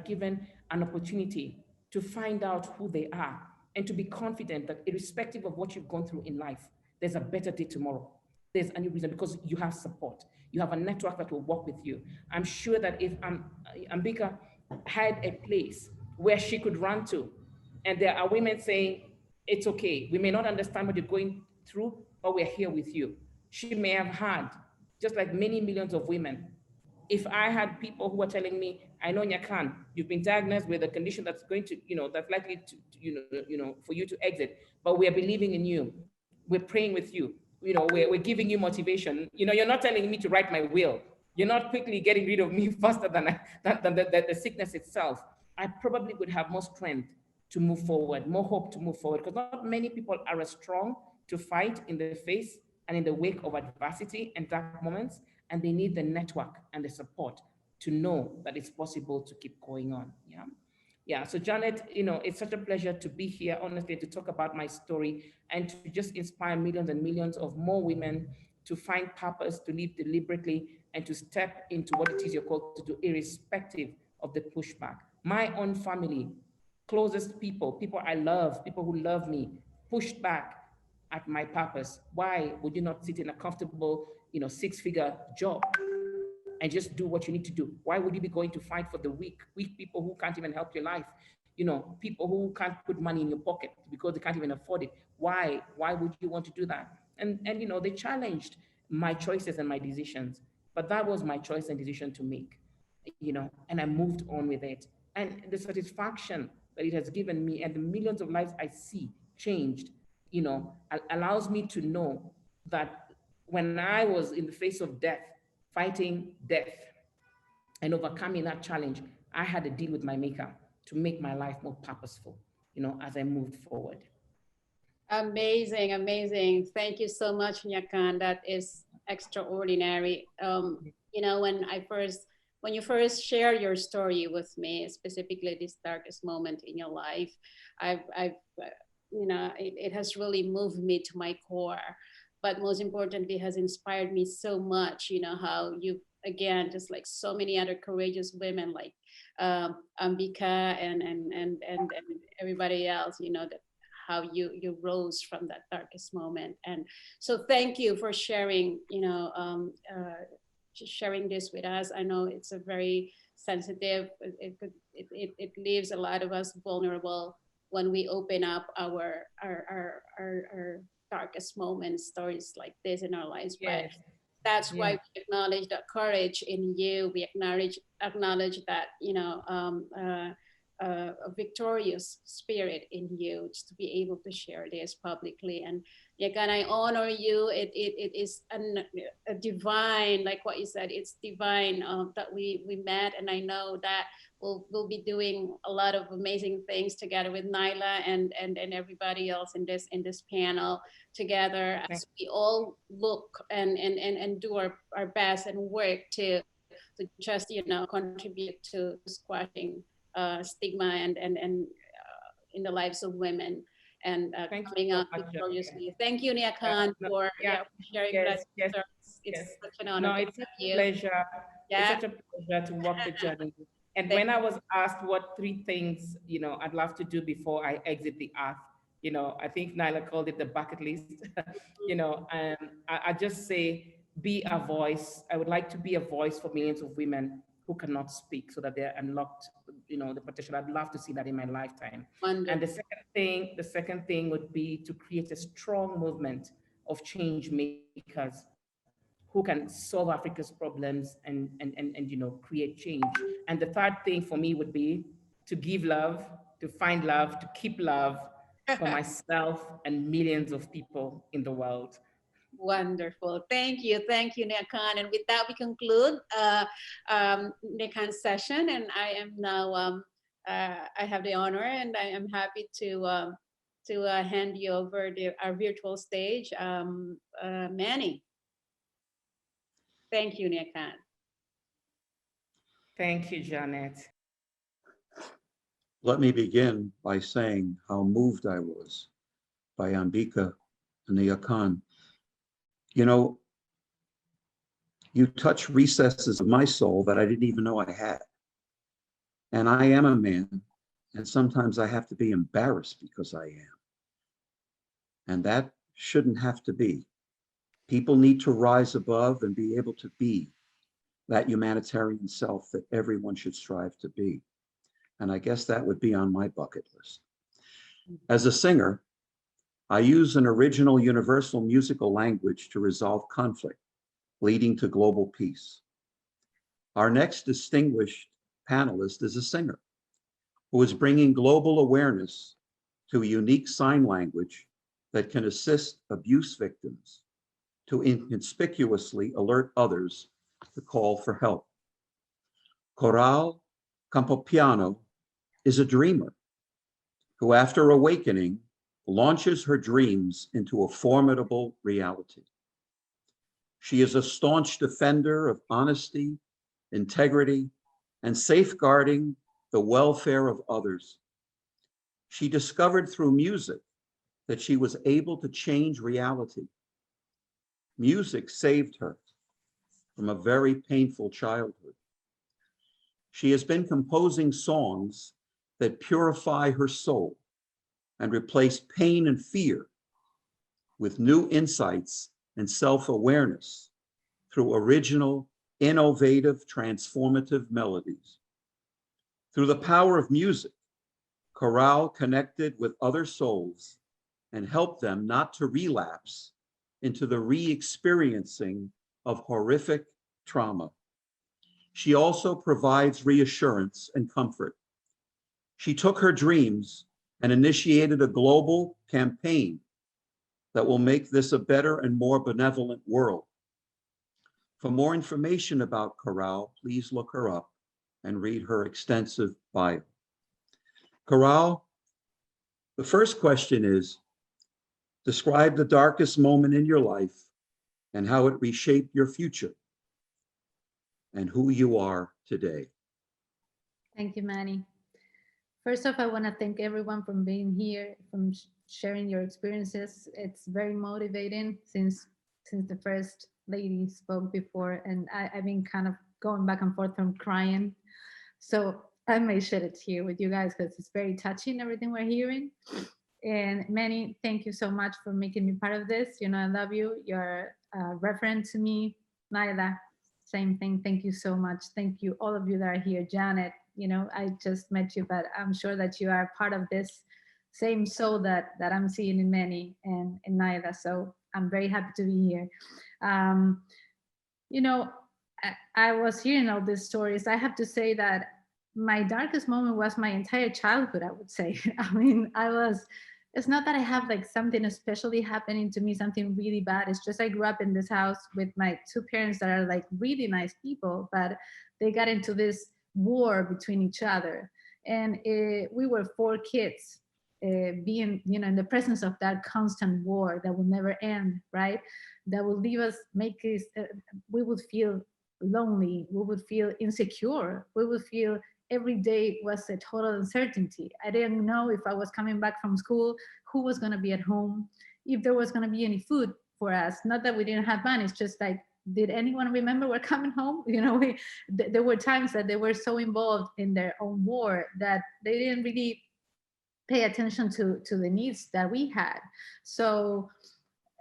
given an opportunity to find out who they are and to be confident that irrespective of what you've gone through in life, there's a better day tomorrow. There's a new reason because you have support. You have a network that will work with you. I'm sure that if Ambika had a place where she could run to, and there are women saying, it's okay, we may not understand what you're going through, but we're here with you. She may have had, just like many millions of women, if I had people who were telling me, I know Nyakan, you've been diagnosed with a condition that's going to, that's likely to for you to exit, but we are believing in you. We're praying with you. We're giving you motivation. You're not telling me to write my will. You're not quickly getting rid of me faster than the sickness itself. I probably would have more strength to move forward, more hope to move forward, because not many people are as strong to fight in the face and in the wake of adversity and dark moments, and they need the network and the support to know that it's possible to keep going on. Yeah. So Janet, it's such a pleasure to be here, honestly, to talk about my story and to just inspire millions and millions of more women to find purpose, to live deliberately, and to step into what it is you're called to do, irrespective of the pushback. My own family, closest people I love, people who love me, pushed back at my purpose. Why would you not sit in a comfortable, six-figure job and just do what you need to do? Why would you be going to fight for the weak people who can't even help your life? People who can't put money in your pocket because they can't even afford it. Why would you want to do that? And they challenged my choices and my decisions, but that was my choice and decision to make, and I moved on with it. And the satisfaction that it has given me and the millions of lives I see changed, allows me to know that when I was in the face of death, fighting death and overcoming that challenge, I had to deal with my maker to make my life more purposeful, as I moved forward. Amazing, amazing. Thank you so much, Nyakan. That is extraordinary. When you first share your story with me, specifically this darkest moment in your life, it has really moved me to my core. But most importantly, has inspired me so much. How you, again, just like so many other courageous women, like Ambika and everybody else, that how you rose from that darkest moment. And so thank you for sharing, sharing this with us. I know it's a very sensitive, it leaves a lot of us vulnerable when we open up our darkest moments, stories like this in our lives. Yes. But that's why we acknowledge the courage in you. We acknowledge that, a victorious spirit in you to be able to share this publicly. And Yakan, I honor you. It is a divine, like what you said, it's divine that we met. And I know that we'll be doing a lot of amazing things together with Nyla and everybody else in this panel together, as we all look and do our best and work to just, contribute to squashing stigma and in the lives of women and coming out victoriously. Thank you, Nyakan, for sharing that. It's such an honor. No, it's a pleasure. It's such a pleasure to work with you. And when I was asked what 3 things, I'd love to do before I exit the earth, I think Nyla called it the bucket list. I just say, be a voice. I would like to be a voice for millions of women who cannot speak so that they're unlocked, the potential. I'd love to see that in my lifetime. And Wonderful. the second thing would be to create a strong movement of change makers who can solve Africa's problems and create change. And the third thing for me would be to give love, to find love, to keep love for myself and millions of people in the world. Wonderful. Thank you. Thank you, Nekan. And with that, we conclude Nekan's session. And I am now, I have the honor and I am happy to hand you over our virtual stage, Manny. Thank you, Nekan. Thank you, Janet. Let me begin by saying how moved I was by Ambika and Nekan. You touch recesses of my soul that I didn't even know I had. And I am a man, and sometimes I have to be embarrassed because I am. And that shouldn't have to be. People need to rise above and be able to be that humanitarian self that everyone should strive to be. And I guess that would be on my bucket list. As a singer, I use an original universal musical language to resolve conflict, leading to global peace. Our next distinguished panelist is a singer who is bringing global awareness to a unique sign language that can assist abuse victims to inconspicuously alert others to call for help. Coral Campopiano is a dreamer who, after awakening, launches her dreams into a formidable reality. She is a staunch defender of honesty, integrity, and safeguarding the welfare of others. She discovered through music that she was able to change reality. Music saved her from a very painful childhood. She has been composing songs that purify her soul and replace pain and fear with new insights and self-awareness through original, innovative, transformative melodies. Through the power of music, Coral connected with other souls and helped them not to relapse into the re-experiencing of horrific trauma. She also provides reassurance and comfort. She took her dreams and initiated a global campaign that will make this a better and more benevolent world. For more information about Coral, please look her up and read her extensive bio. Coral, the first question is, describe the darkest moment in your life and how it reshaped your future and who you are today. Thank you, Manny. First off, I want to thank everyone for being here, from sharing your experiences. It's very motivating since the first lady spoke before, and I've been kind of going back and forth from crying. So I may shed a tear with you guys because it's very touching, everything we're hearing. And Manny, thank you so much for making me part of this. You know, I love you. You're a reference to me. Naila, same thing. Thank you so much. Thank you, all of you that are here. Janet, you know, I just met you, but I'm sure that you are part of this same soul that I'm seeing in Manny and in Naila. So I'm very happy to be here. You know, I was hearing all these stories. I have to say that my darkest moment was my entire childhood, I would say. I mean, it's not that I have like something especially happening to me, something really bad. It's just I grew up in this house with my two parents that are like really nice people, but they got into this war between each other. And we were 4 kids being, you know, in the presence of that constant war that will never end, right? That will leave us, make us, we would feel lonely, we would feel insecure, we would feel every day was a total uncertainty. I didn't know if I was coming back from school, who was going to be at home, if there was going to be any food for us. Not that we didn't have money, it's just like did anyone remember we're coming home? There were times that they were so involved in their own war that they didn't really pay attention to the needs that we had. So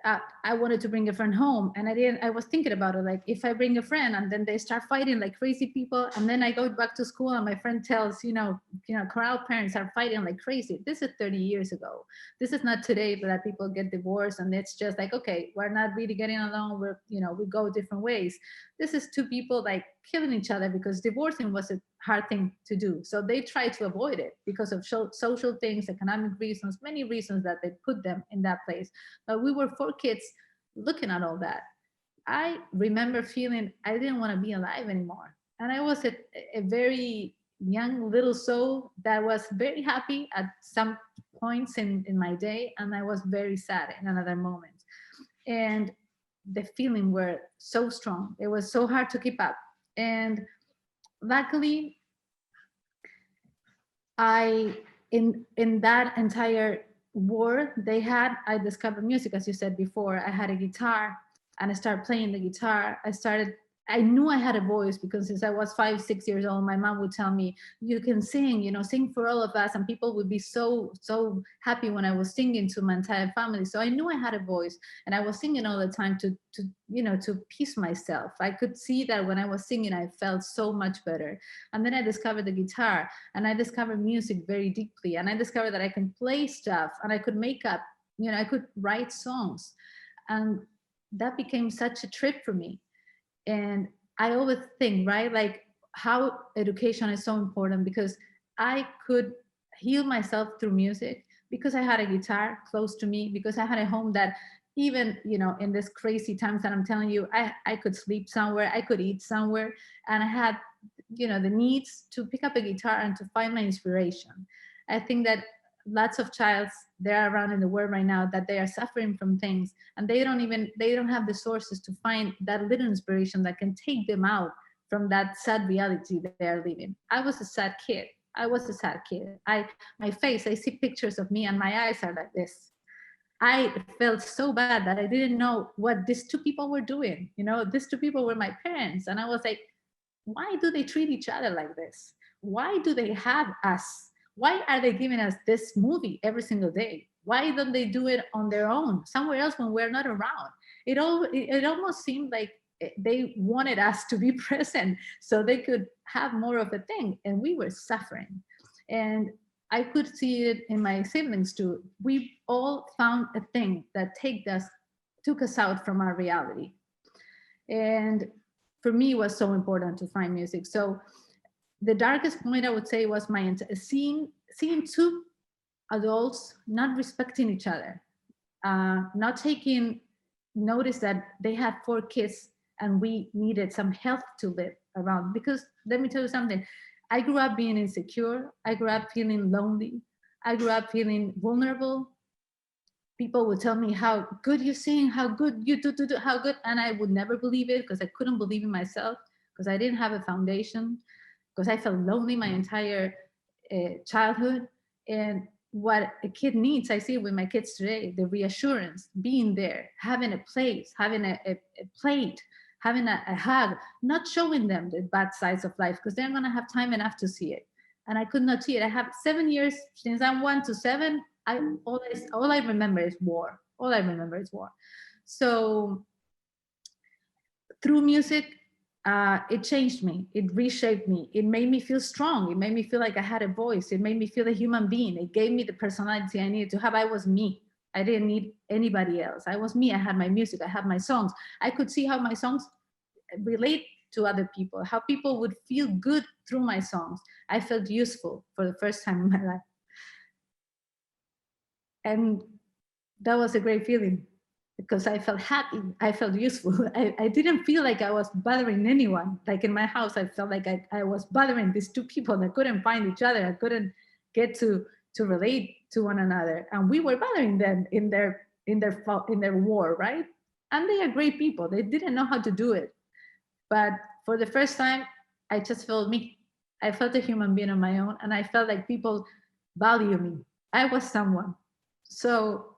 I wanted to bring a friend home, and I was thinking about it, like, if I bring a friend and then they start fighting like crazy people, and then I go back to school and my friend tells, corral parents are fighting like crazy. This is 30 years ago. This is not today that people get divorced and it's just like, okay, we're not really getting along. We go different ways. This is two people like killing each other because divorcing was a hard thing to do. So they try to avoid it because of social things, economic reasons, many reasons that they put them in that place. But we were 4 kids looking at all that. I remember feeling I didn't want to be alive anymore. And I was a very young little soul that was very happy at some points in my day. And I was very sad in another moment. And the feeling were so strong. It was so hard to keep up. And luckily, in that entire war I discovered music. As you said before, I had a guitar and I started playing the guitar. I knew I had a voice because since I was 5, 6 years old, my mom would tell me, you can sing, sing for all of us. And people would be so happy when I was singing to my entire family. So I knew I had a voice, and I was singing all the time to peace myself. I could see that when I was singing, I felt so much better. And then I discovered the guitar, and I discovered music very deeply. And I discovered that I can play stuff and I could make up, I could write songs. And that became such a trip for me. And I always think, right, like how education is so important, because I could heal myself through music because I had a guitar close to me, because I had a home that even, in this crazy times that I'm telling you, I could sleep somewhere, I could eat somewhere, and I had, the needs to pick up a guitar and to find my inspiration. I think that lots of childs there around in the world right now that they are suffering from things, and they don't have the sources to find that little inspiration that can take them out from that sad reality that they are living. I was a sad kid. My face, I see pictures of me and my eyes are like this. I felt so bad that I didn't know what these 2 people were doing. These 2 people were my parents. And I was like, why do they treat each other like this? Why do they have us? Why are they giving us this movie every single day? Why don't they do it on their own, somewhere else when we're not around? It almost seemed like they wanted us to be present so they could have more of a thing, and we were suffering. And I could see it in my siblings too. We all found a thing that took us out from our reality. And for me, it was so important to find music. So the darkest point, I would say, was seeing 2 adults not respecting each other, not taking notice that they had 4 kids and we needed some help to live around. Because let me tell you something, I grew up being insecure. I grew up feeling lonely. I grew up feeling vulnerable. People would tell me how good you sing, how good you do, how good. And I would never believe it because I couldn't believe in myself, because I didn't have a foundation, because I felt lonely my entire childhood. And what a kid needs, I see it with my kids today, the reassurance, being there, having a place, having a plate, having a hug, not showing them the bad sides of life, because they're going to have time enough to see it. And I could not see it. I have 7 years, since I'm 1 to 7, all I remember is war. All I remember is war. So through music, it changed me. It reshaped me. It made me feel strong. It made me feel like I had a voice. It made me feel a human being. It gave me the personality I needed to have. I was me. I didn't need anybody else. I was me. I had my music. I had my songs. I could see how my songs relate to other people, how people would feel good through my songs. I felt useful for the first time in my life. And that was a great feeling, because I felt happy, I felt useful. I didn't feel like I was bothering anyone. Like in my house, I felt like I was bothering these 2 people that couldn't find each other. I couldn't get to relate to one another. And we were bothering them in their war, right? And they are great people. They didn't know how to do it. But for the first time, I just felt me. I felt a human being on my own, and I felt like people value me. I was someone. So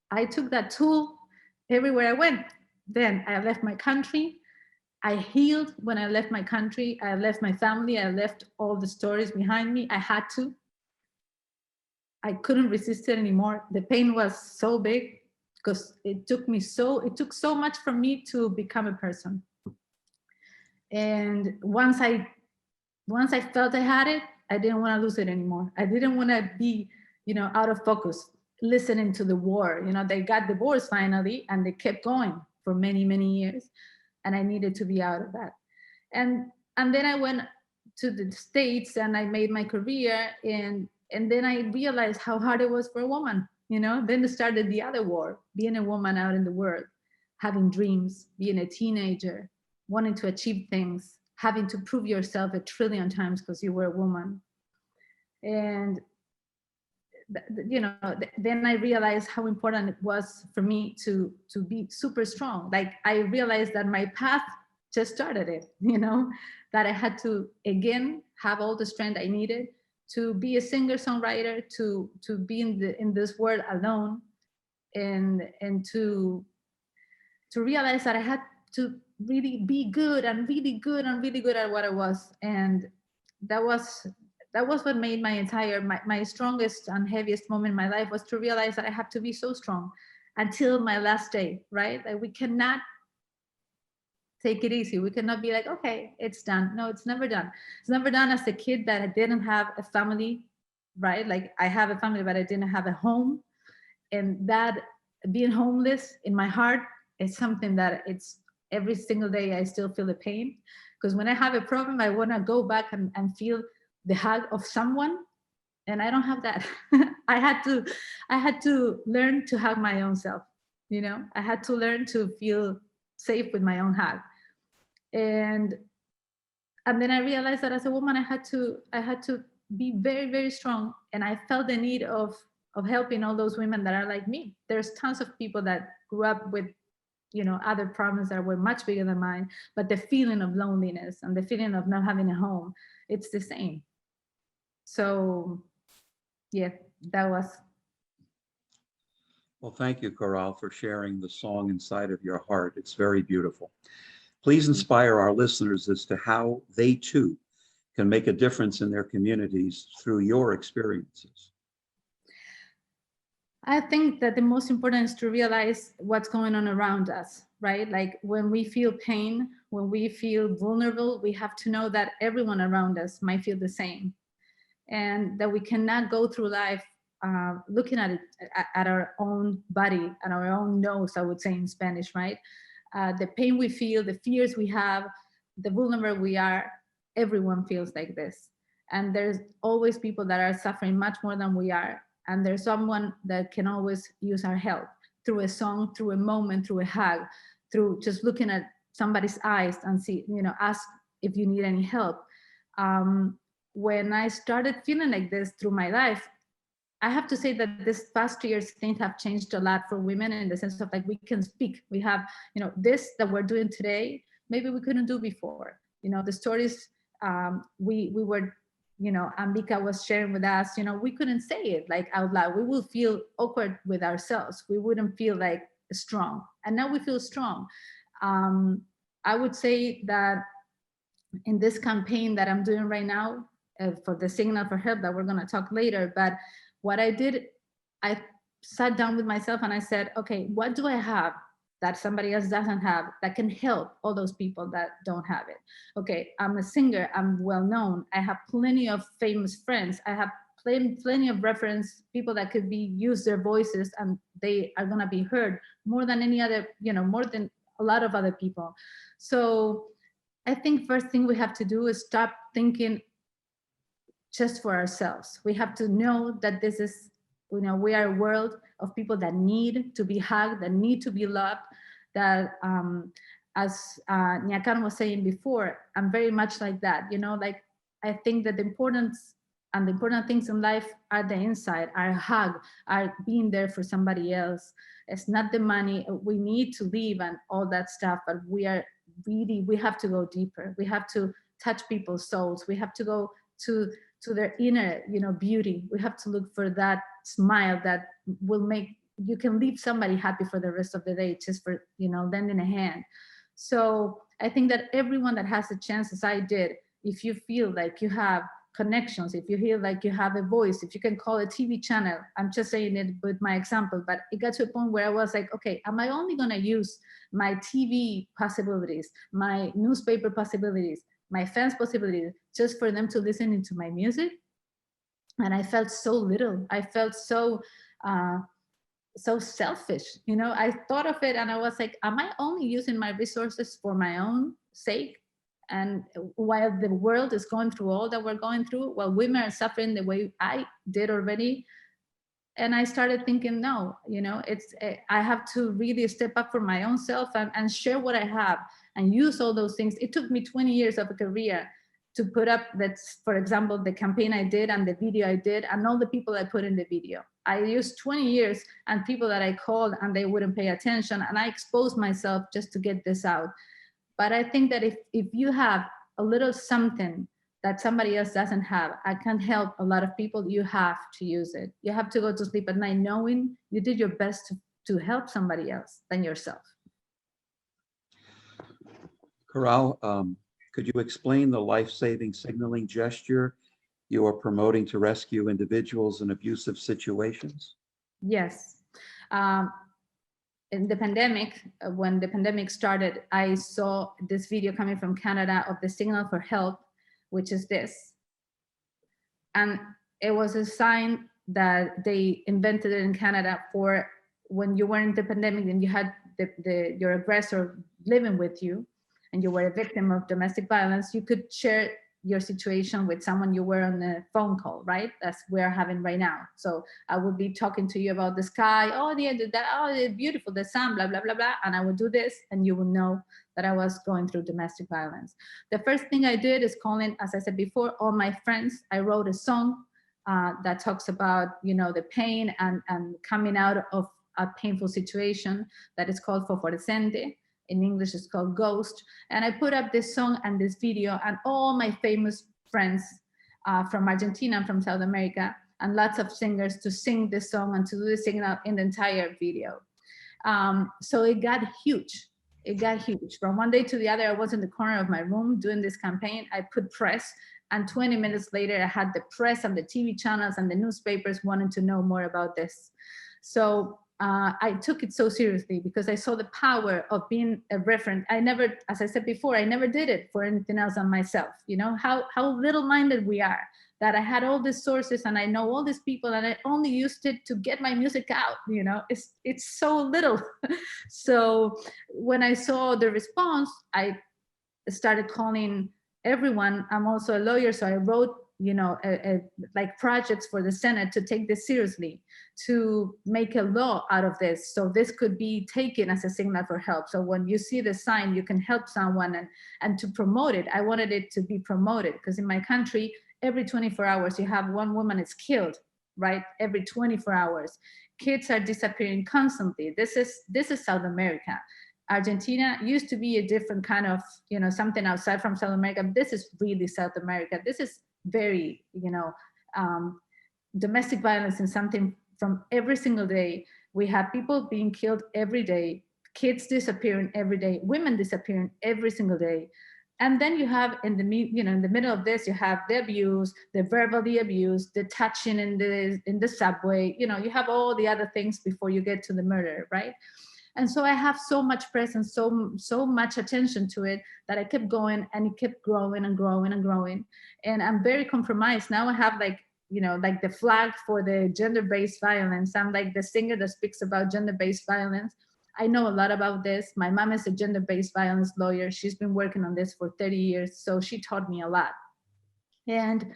I took that tool everywhere I went. then I left my country. I healed when I left my country. I left my family. I left all the stories behind me. I had to. I couldn't resist it anymore. The pain was so big because it took so much for me to become a person. And once I felt I had it, I didn't want to lose it anymore. I didn't want to be, out of focus, listening to the war. They got divorced finally, and they kept going for many, many years. And I needed to be out of that. And then I went to the States and I made my career, and then I realized how hard it was for a woman. Then it started the other war, being a woman out in the world, having dreams, being a teenager, wanting to achieve things, having to prove yourself 1 trillion times because you were a woman. And then I realized how important it was for me to be super strong. Like, I realized that my path just started it, that I had to, again, have all the strength I needed to be a singer-songwriter, to be in this world alone, and to realize that I had to really be good and really good and really good at what I was. And that was what made my strongest and heaviest moment in my life, was to realize that I have to be so strong until my last day, right? Like, we cannot take it easy. We cannot be like, okay, it's done. No, it's never done. It's never done. As a kid that I didn't have a family, right? Like, I have a family, but I didn't have a home. And that, being homeless in my heart, is something that it's every single day I still feel the pain. Because when I have a problem, I want to go back and feel the hug of someone, and I don't have that. I had to learn to hug my own self. I had to learn to feel safe with my own hug. And then I realized that as a woman, I had to be very, very strong. And I felt the need of helping all those women that are like me. There's tons of people that grew up with, other problems that were much bigger than mine, but the feeling of loneliness and the feeling of not having a home, it's the same. So yeah, that was. Well, thank you, Coral, for sharing the song inside of your heart. It's very beautiful. Please inspire our listeners as to how they too can make a difference in their communities through your experiences. I think that the most important is to realize what's going on around us, right? Like, when we feel pain, when we feel vulnerable, we have to know that everyone around us might feel the same. And that we cannot go through life looking at it at our own body, at our own nose, I would say in Spanish, right? The pain we feel, the fears we have, the vulnerable we are, everyone feels like this. And there's always people that are suffering much more than we are. And there's someone that can always use our help through a song, through a moment, through a hug, through just looking at somebody's eyes and ask if you need any help. When I started feeling like this through my life, I have to say that this past 2 years, things have changed a lot for women, in the sense of, like, we can speak. We have, this that we're doing today, maybe we couldn't do before. The stories we were, Ambika was sharing with us, we couldn't say it like out loud. We will feel awkward with ourselves. We wouldn't feel like strong. And now we feel strong. I would say that in this campaign that I'm doing right now, for the Signal for Help that we're going to talk later, but what I did, I sat down with myself and I said, okay, what do I have that somebody else doesn't have that can help all those people that don't have it? Okay, I'm a singer, I'm well known, I have plenty of famous friends, I have plenty of reference people that could use their voices, and they are going to be heard more than any other, more than a lot of other people. So I think first thing we have to do is stop thinking just for ourselves. We have to know that this is, we are a world of people that need to be hugged, that need to be loved, that as Nyakan was saying before, I'm very much like that, like, I think that the important things in life are the inside, our hug, our being there for somebody else. It's not the money. We need to live and all that stuff, but we have to go deeper. We have to touch people's souls. We have to go to their inner, beauty. We have to look for that smile that will make you can leave somebody happy for the rest of the day just for, you know, lending a hand. So I think that everyone that has a chance, as I did, if you feel like you have connections, if you feel like you have a voice, if you can call a TV channel, I'm just saying it with my example, but it got to a point where I was like, okay, am I only gonna use my TV possibilities, my newspaper possibilities, my fans possibilities, just for them to listen into my music? And I felt so little. I felt so selfish. You know, I thought of it and I was like, am I only using my resources for my own sake? And while the world is going through all that we're going through, while women are suffering the way I did already. And I started thinking, no, you know, I have to really step up for my own self and share what I have and use all those things. It took me 20 years of a career to put up that, for example, the campaign I did and the video I did and all the people I put in the video. I used 20 years and people that I called and they wouldn't pay attention, and I exposed myself just to get this out. But I think that if you have a little something that somebody else doesn't have, I can help a lot of people, you have to use it. You have to go to sleep at night knowing you did your best to help somebody else than yourself. Coral, could you explain the life-saving signaling gesture you are promoting to rescue individuals in abusive situations? Yes. In the pandemic, when the pandemic started, I saw this video coming from Canada of the signal for help, which is this. And it was a sign that they invented it in Canada for when you were in the pandemic and you had your aggressor living with you and you were a victim of domestic violence, you could share your situation with someone you were on a phone call, right? That's we're having right now. So I would be talking to you about the sky, oh, it's beautiful, the sun, blah, blah, blah, blah. And I would do this and you will know that I was going through domestic violence. The first thing I did is calling, as I said before, all my friends. I wrote a song that talks about, you know, the pain and coming out of a painful situation that is called Fosforescente. In English, it's called Ghost. And I put up this song and this video and all my famous friends from Argentina and from South America and lots of singers to sing this song and to do the signal in the entire video. So it got huge. It got huge. From one day to the other, I was in the corner of my room doing this campaign. I put press, and 20 minutes later, I had the press and the TV channels and the newspapers wanting to know more about this. So I took it so seriously because I saw the power of being a reference. I never, as I said before, I never did it for anything else than myself. You know, how little-minded we are, that I had all these sources and I know all these people and I only used it to get my music out. You know, it's so little. So when I saw the response, I started calling everyone. I'm also a lawyer, so I wrote, you know, like projects for the Senate to take this seriously, to make a law out of this. So this could be taken as a signal for help. So when you see the sign, you can help someone and to promote it. I wanted it to be promoted because in my country, every 24 hours, you have one woman is killed, right? Every 24 hours. Kids are disappearing constantly. This is South America. Argentina used to be a different kind of, you know, something outside from South America. But this is really South America. This is very, you know, domestic violence is something from every single day. We have people being killed every day, kids disappearing every day, women disappearing every single day. And then you have in the middle of this, you have the abuse, the verbally abuse, the touching in the subway. You know, you have all the other things before you get to the murder, right? And so I have so much presence, so much attention to it that I kept going and it kept growing and growing and growing. And I'm very compromised. Now I have like, you know, like the flag for the gender-based violence. I'm like the singer that speaks about gender-based violence. I know a lot about this. My mom is a gender-based violence lawyer. She's been working on this for 30 years. So she taught me a lot. And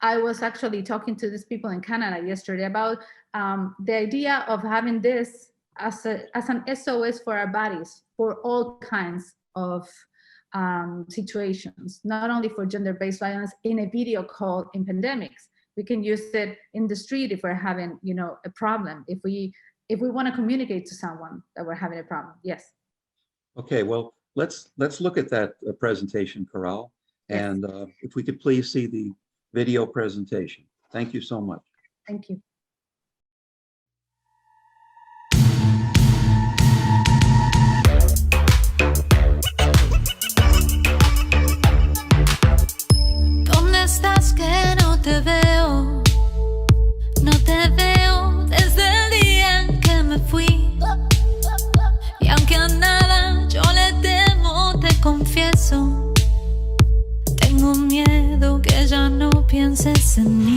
I was actually talking to these people in Canada yesterday about the idea of having this as an SOS for our bodies, for all kinds of situations, not only for gender-based violence in a video call in pandemics. We can use it in the street if we're having, you know, a problem, if we want to communicate to someone that we're having a problem. Yes. Okay, well, let's look at that presentation, Coral. Yes. And if we could please see the video presentation. Thank you so much. Thank you. ya no pienses en mí.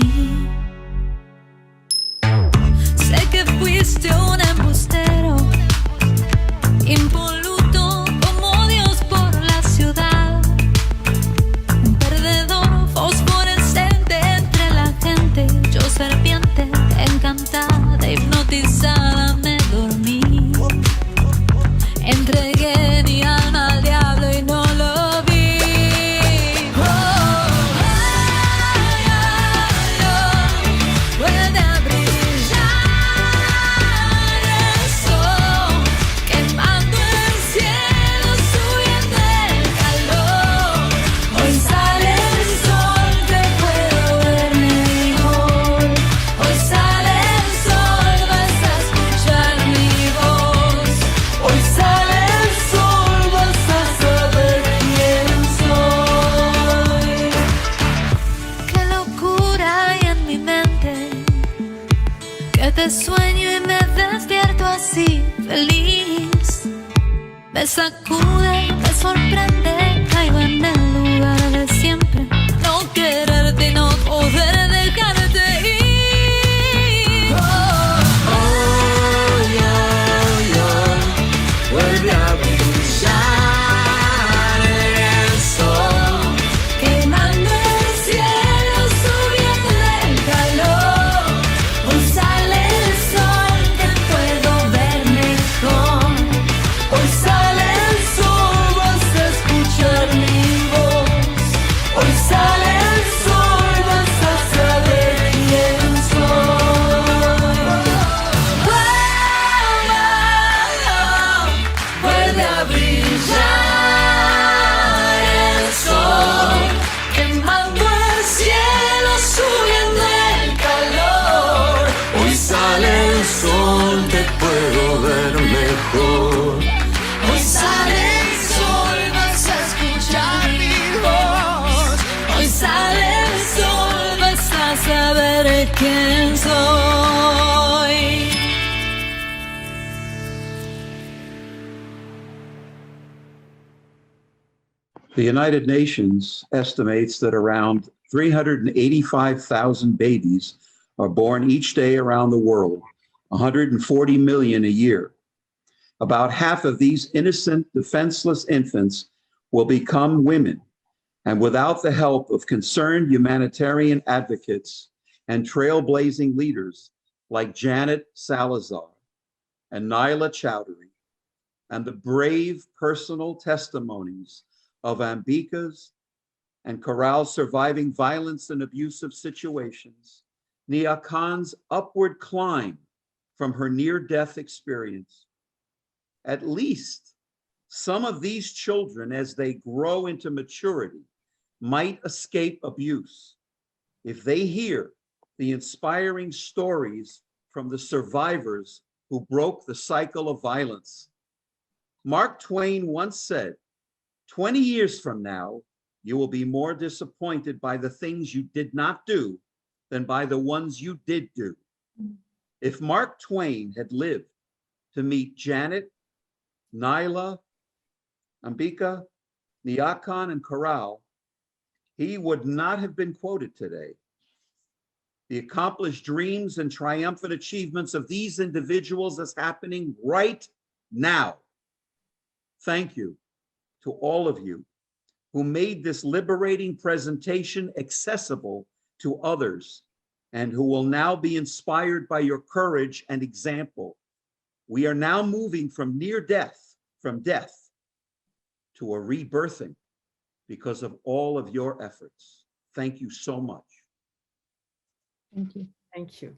Sé que fuiste un embustero, impoluto como Dios por la ciudad, un perdedor fosforescente entre la gente. Yo serpiente encantada, hipnotizada, me dormí. Entregué mi alma al diablo y no lo vi. Oh, ay, ay, oh, vuelve a brillar el sol, quemando el cielo, subiendo el calor. Hoy sale el sol, te puedo ver mejor. Hoy sale el sol, vas a escuchar mi voz. Hoy sale el sol, vas a saber quién soy. Qué locura hay en mi mente, que te sueño y me despierto así, feliz. Me sacude, me sorprende, caigo en el lugar de siempre. No quererte y no poder dejarte ir. Oh, oh, oh, vuelve a brillar el sol, quemando el cielo, subiendo el calor. Hoy sale el sol, te puedo ver mejor. Hoy sale el sol, vas a escuchar mi voz. Hoy sale el sol, vas a saber quién soy. Vuelve a brillar el sol, quemando el cielo, subiendo el calor. Hoy sale el sol, te puedo ver mejor. Hoy sale el sol, vas a escuchar mi voz. Hoy sale el sol, vas a saber quién soy. The United Nations estimates that around 385,000 babies are born each day around the world, 140 million a year. About half of these innocent, defenseless infants will become women, and without the help of concerned humanitarian advocates and trailblazing leaders like Janet Salazar and Naila Chowdhury, and the brave personal testimonies of Ambika's and Corral's surviving violence and abusive situations, Nia Khan's upward climb from her near-death experience, at least some of these children, as they grow into maturity, might escape abuse if they hear the inspiring stories from the survivors who broke the cycle of violence. Mark Twain once said, 20 years from now, you will be more disappointed by the things you did not do than by the ones you did do. If Mark Twain had lived to meet Janet, Naila, Ambika, Nia Khan, and Corral, he would not have been quoted today. The accomplished dreams and triumphant achievements of these individuals is happening right now. Thank you to all of you who made this liberating presentation accessible to others and who will now be inspired by your courage and example. We are now moving from death to a rebirthing because of all of your efforts. Thank you so much. Thank you. Thank you.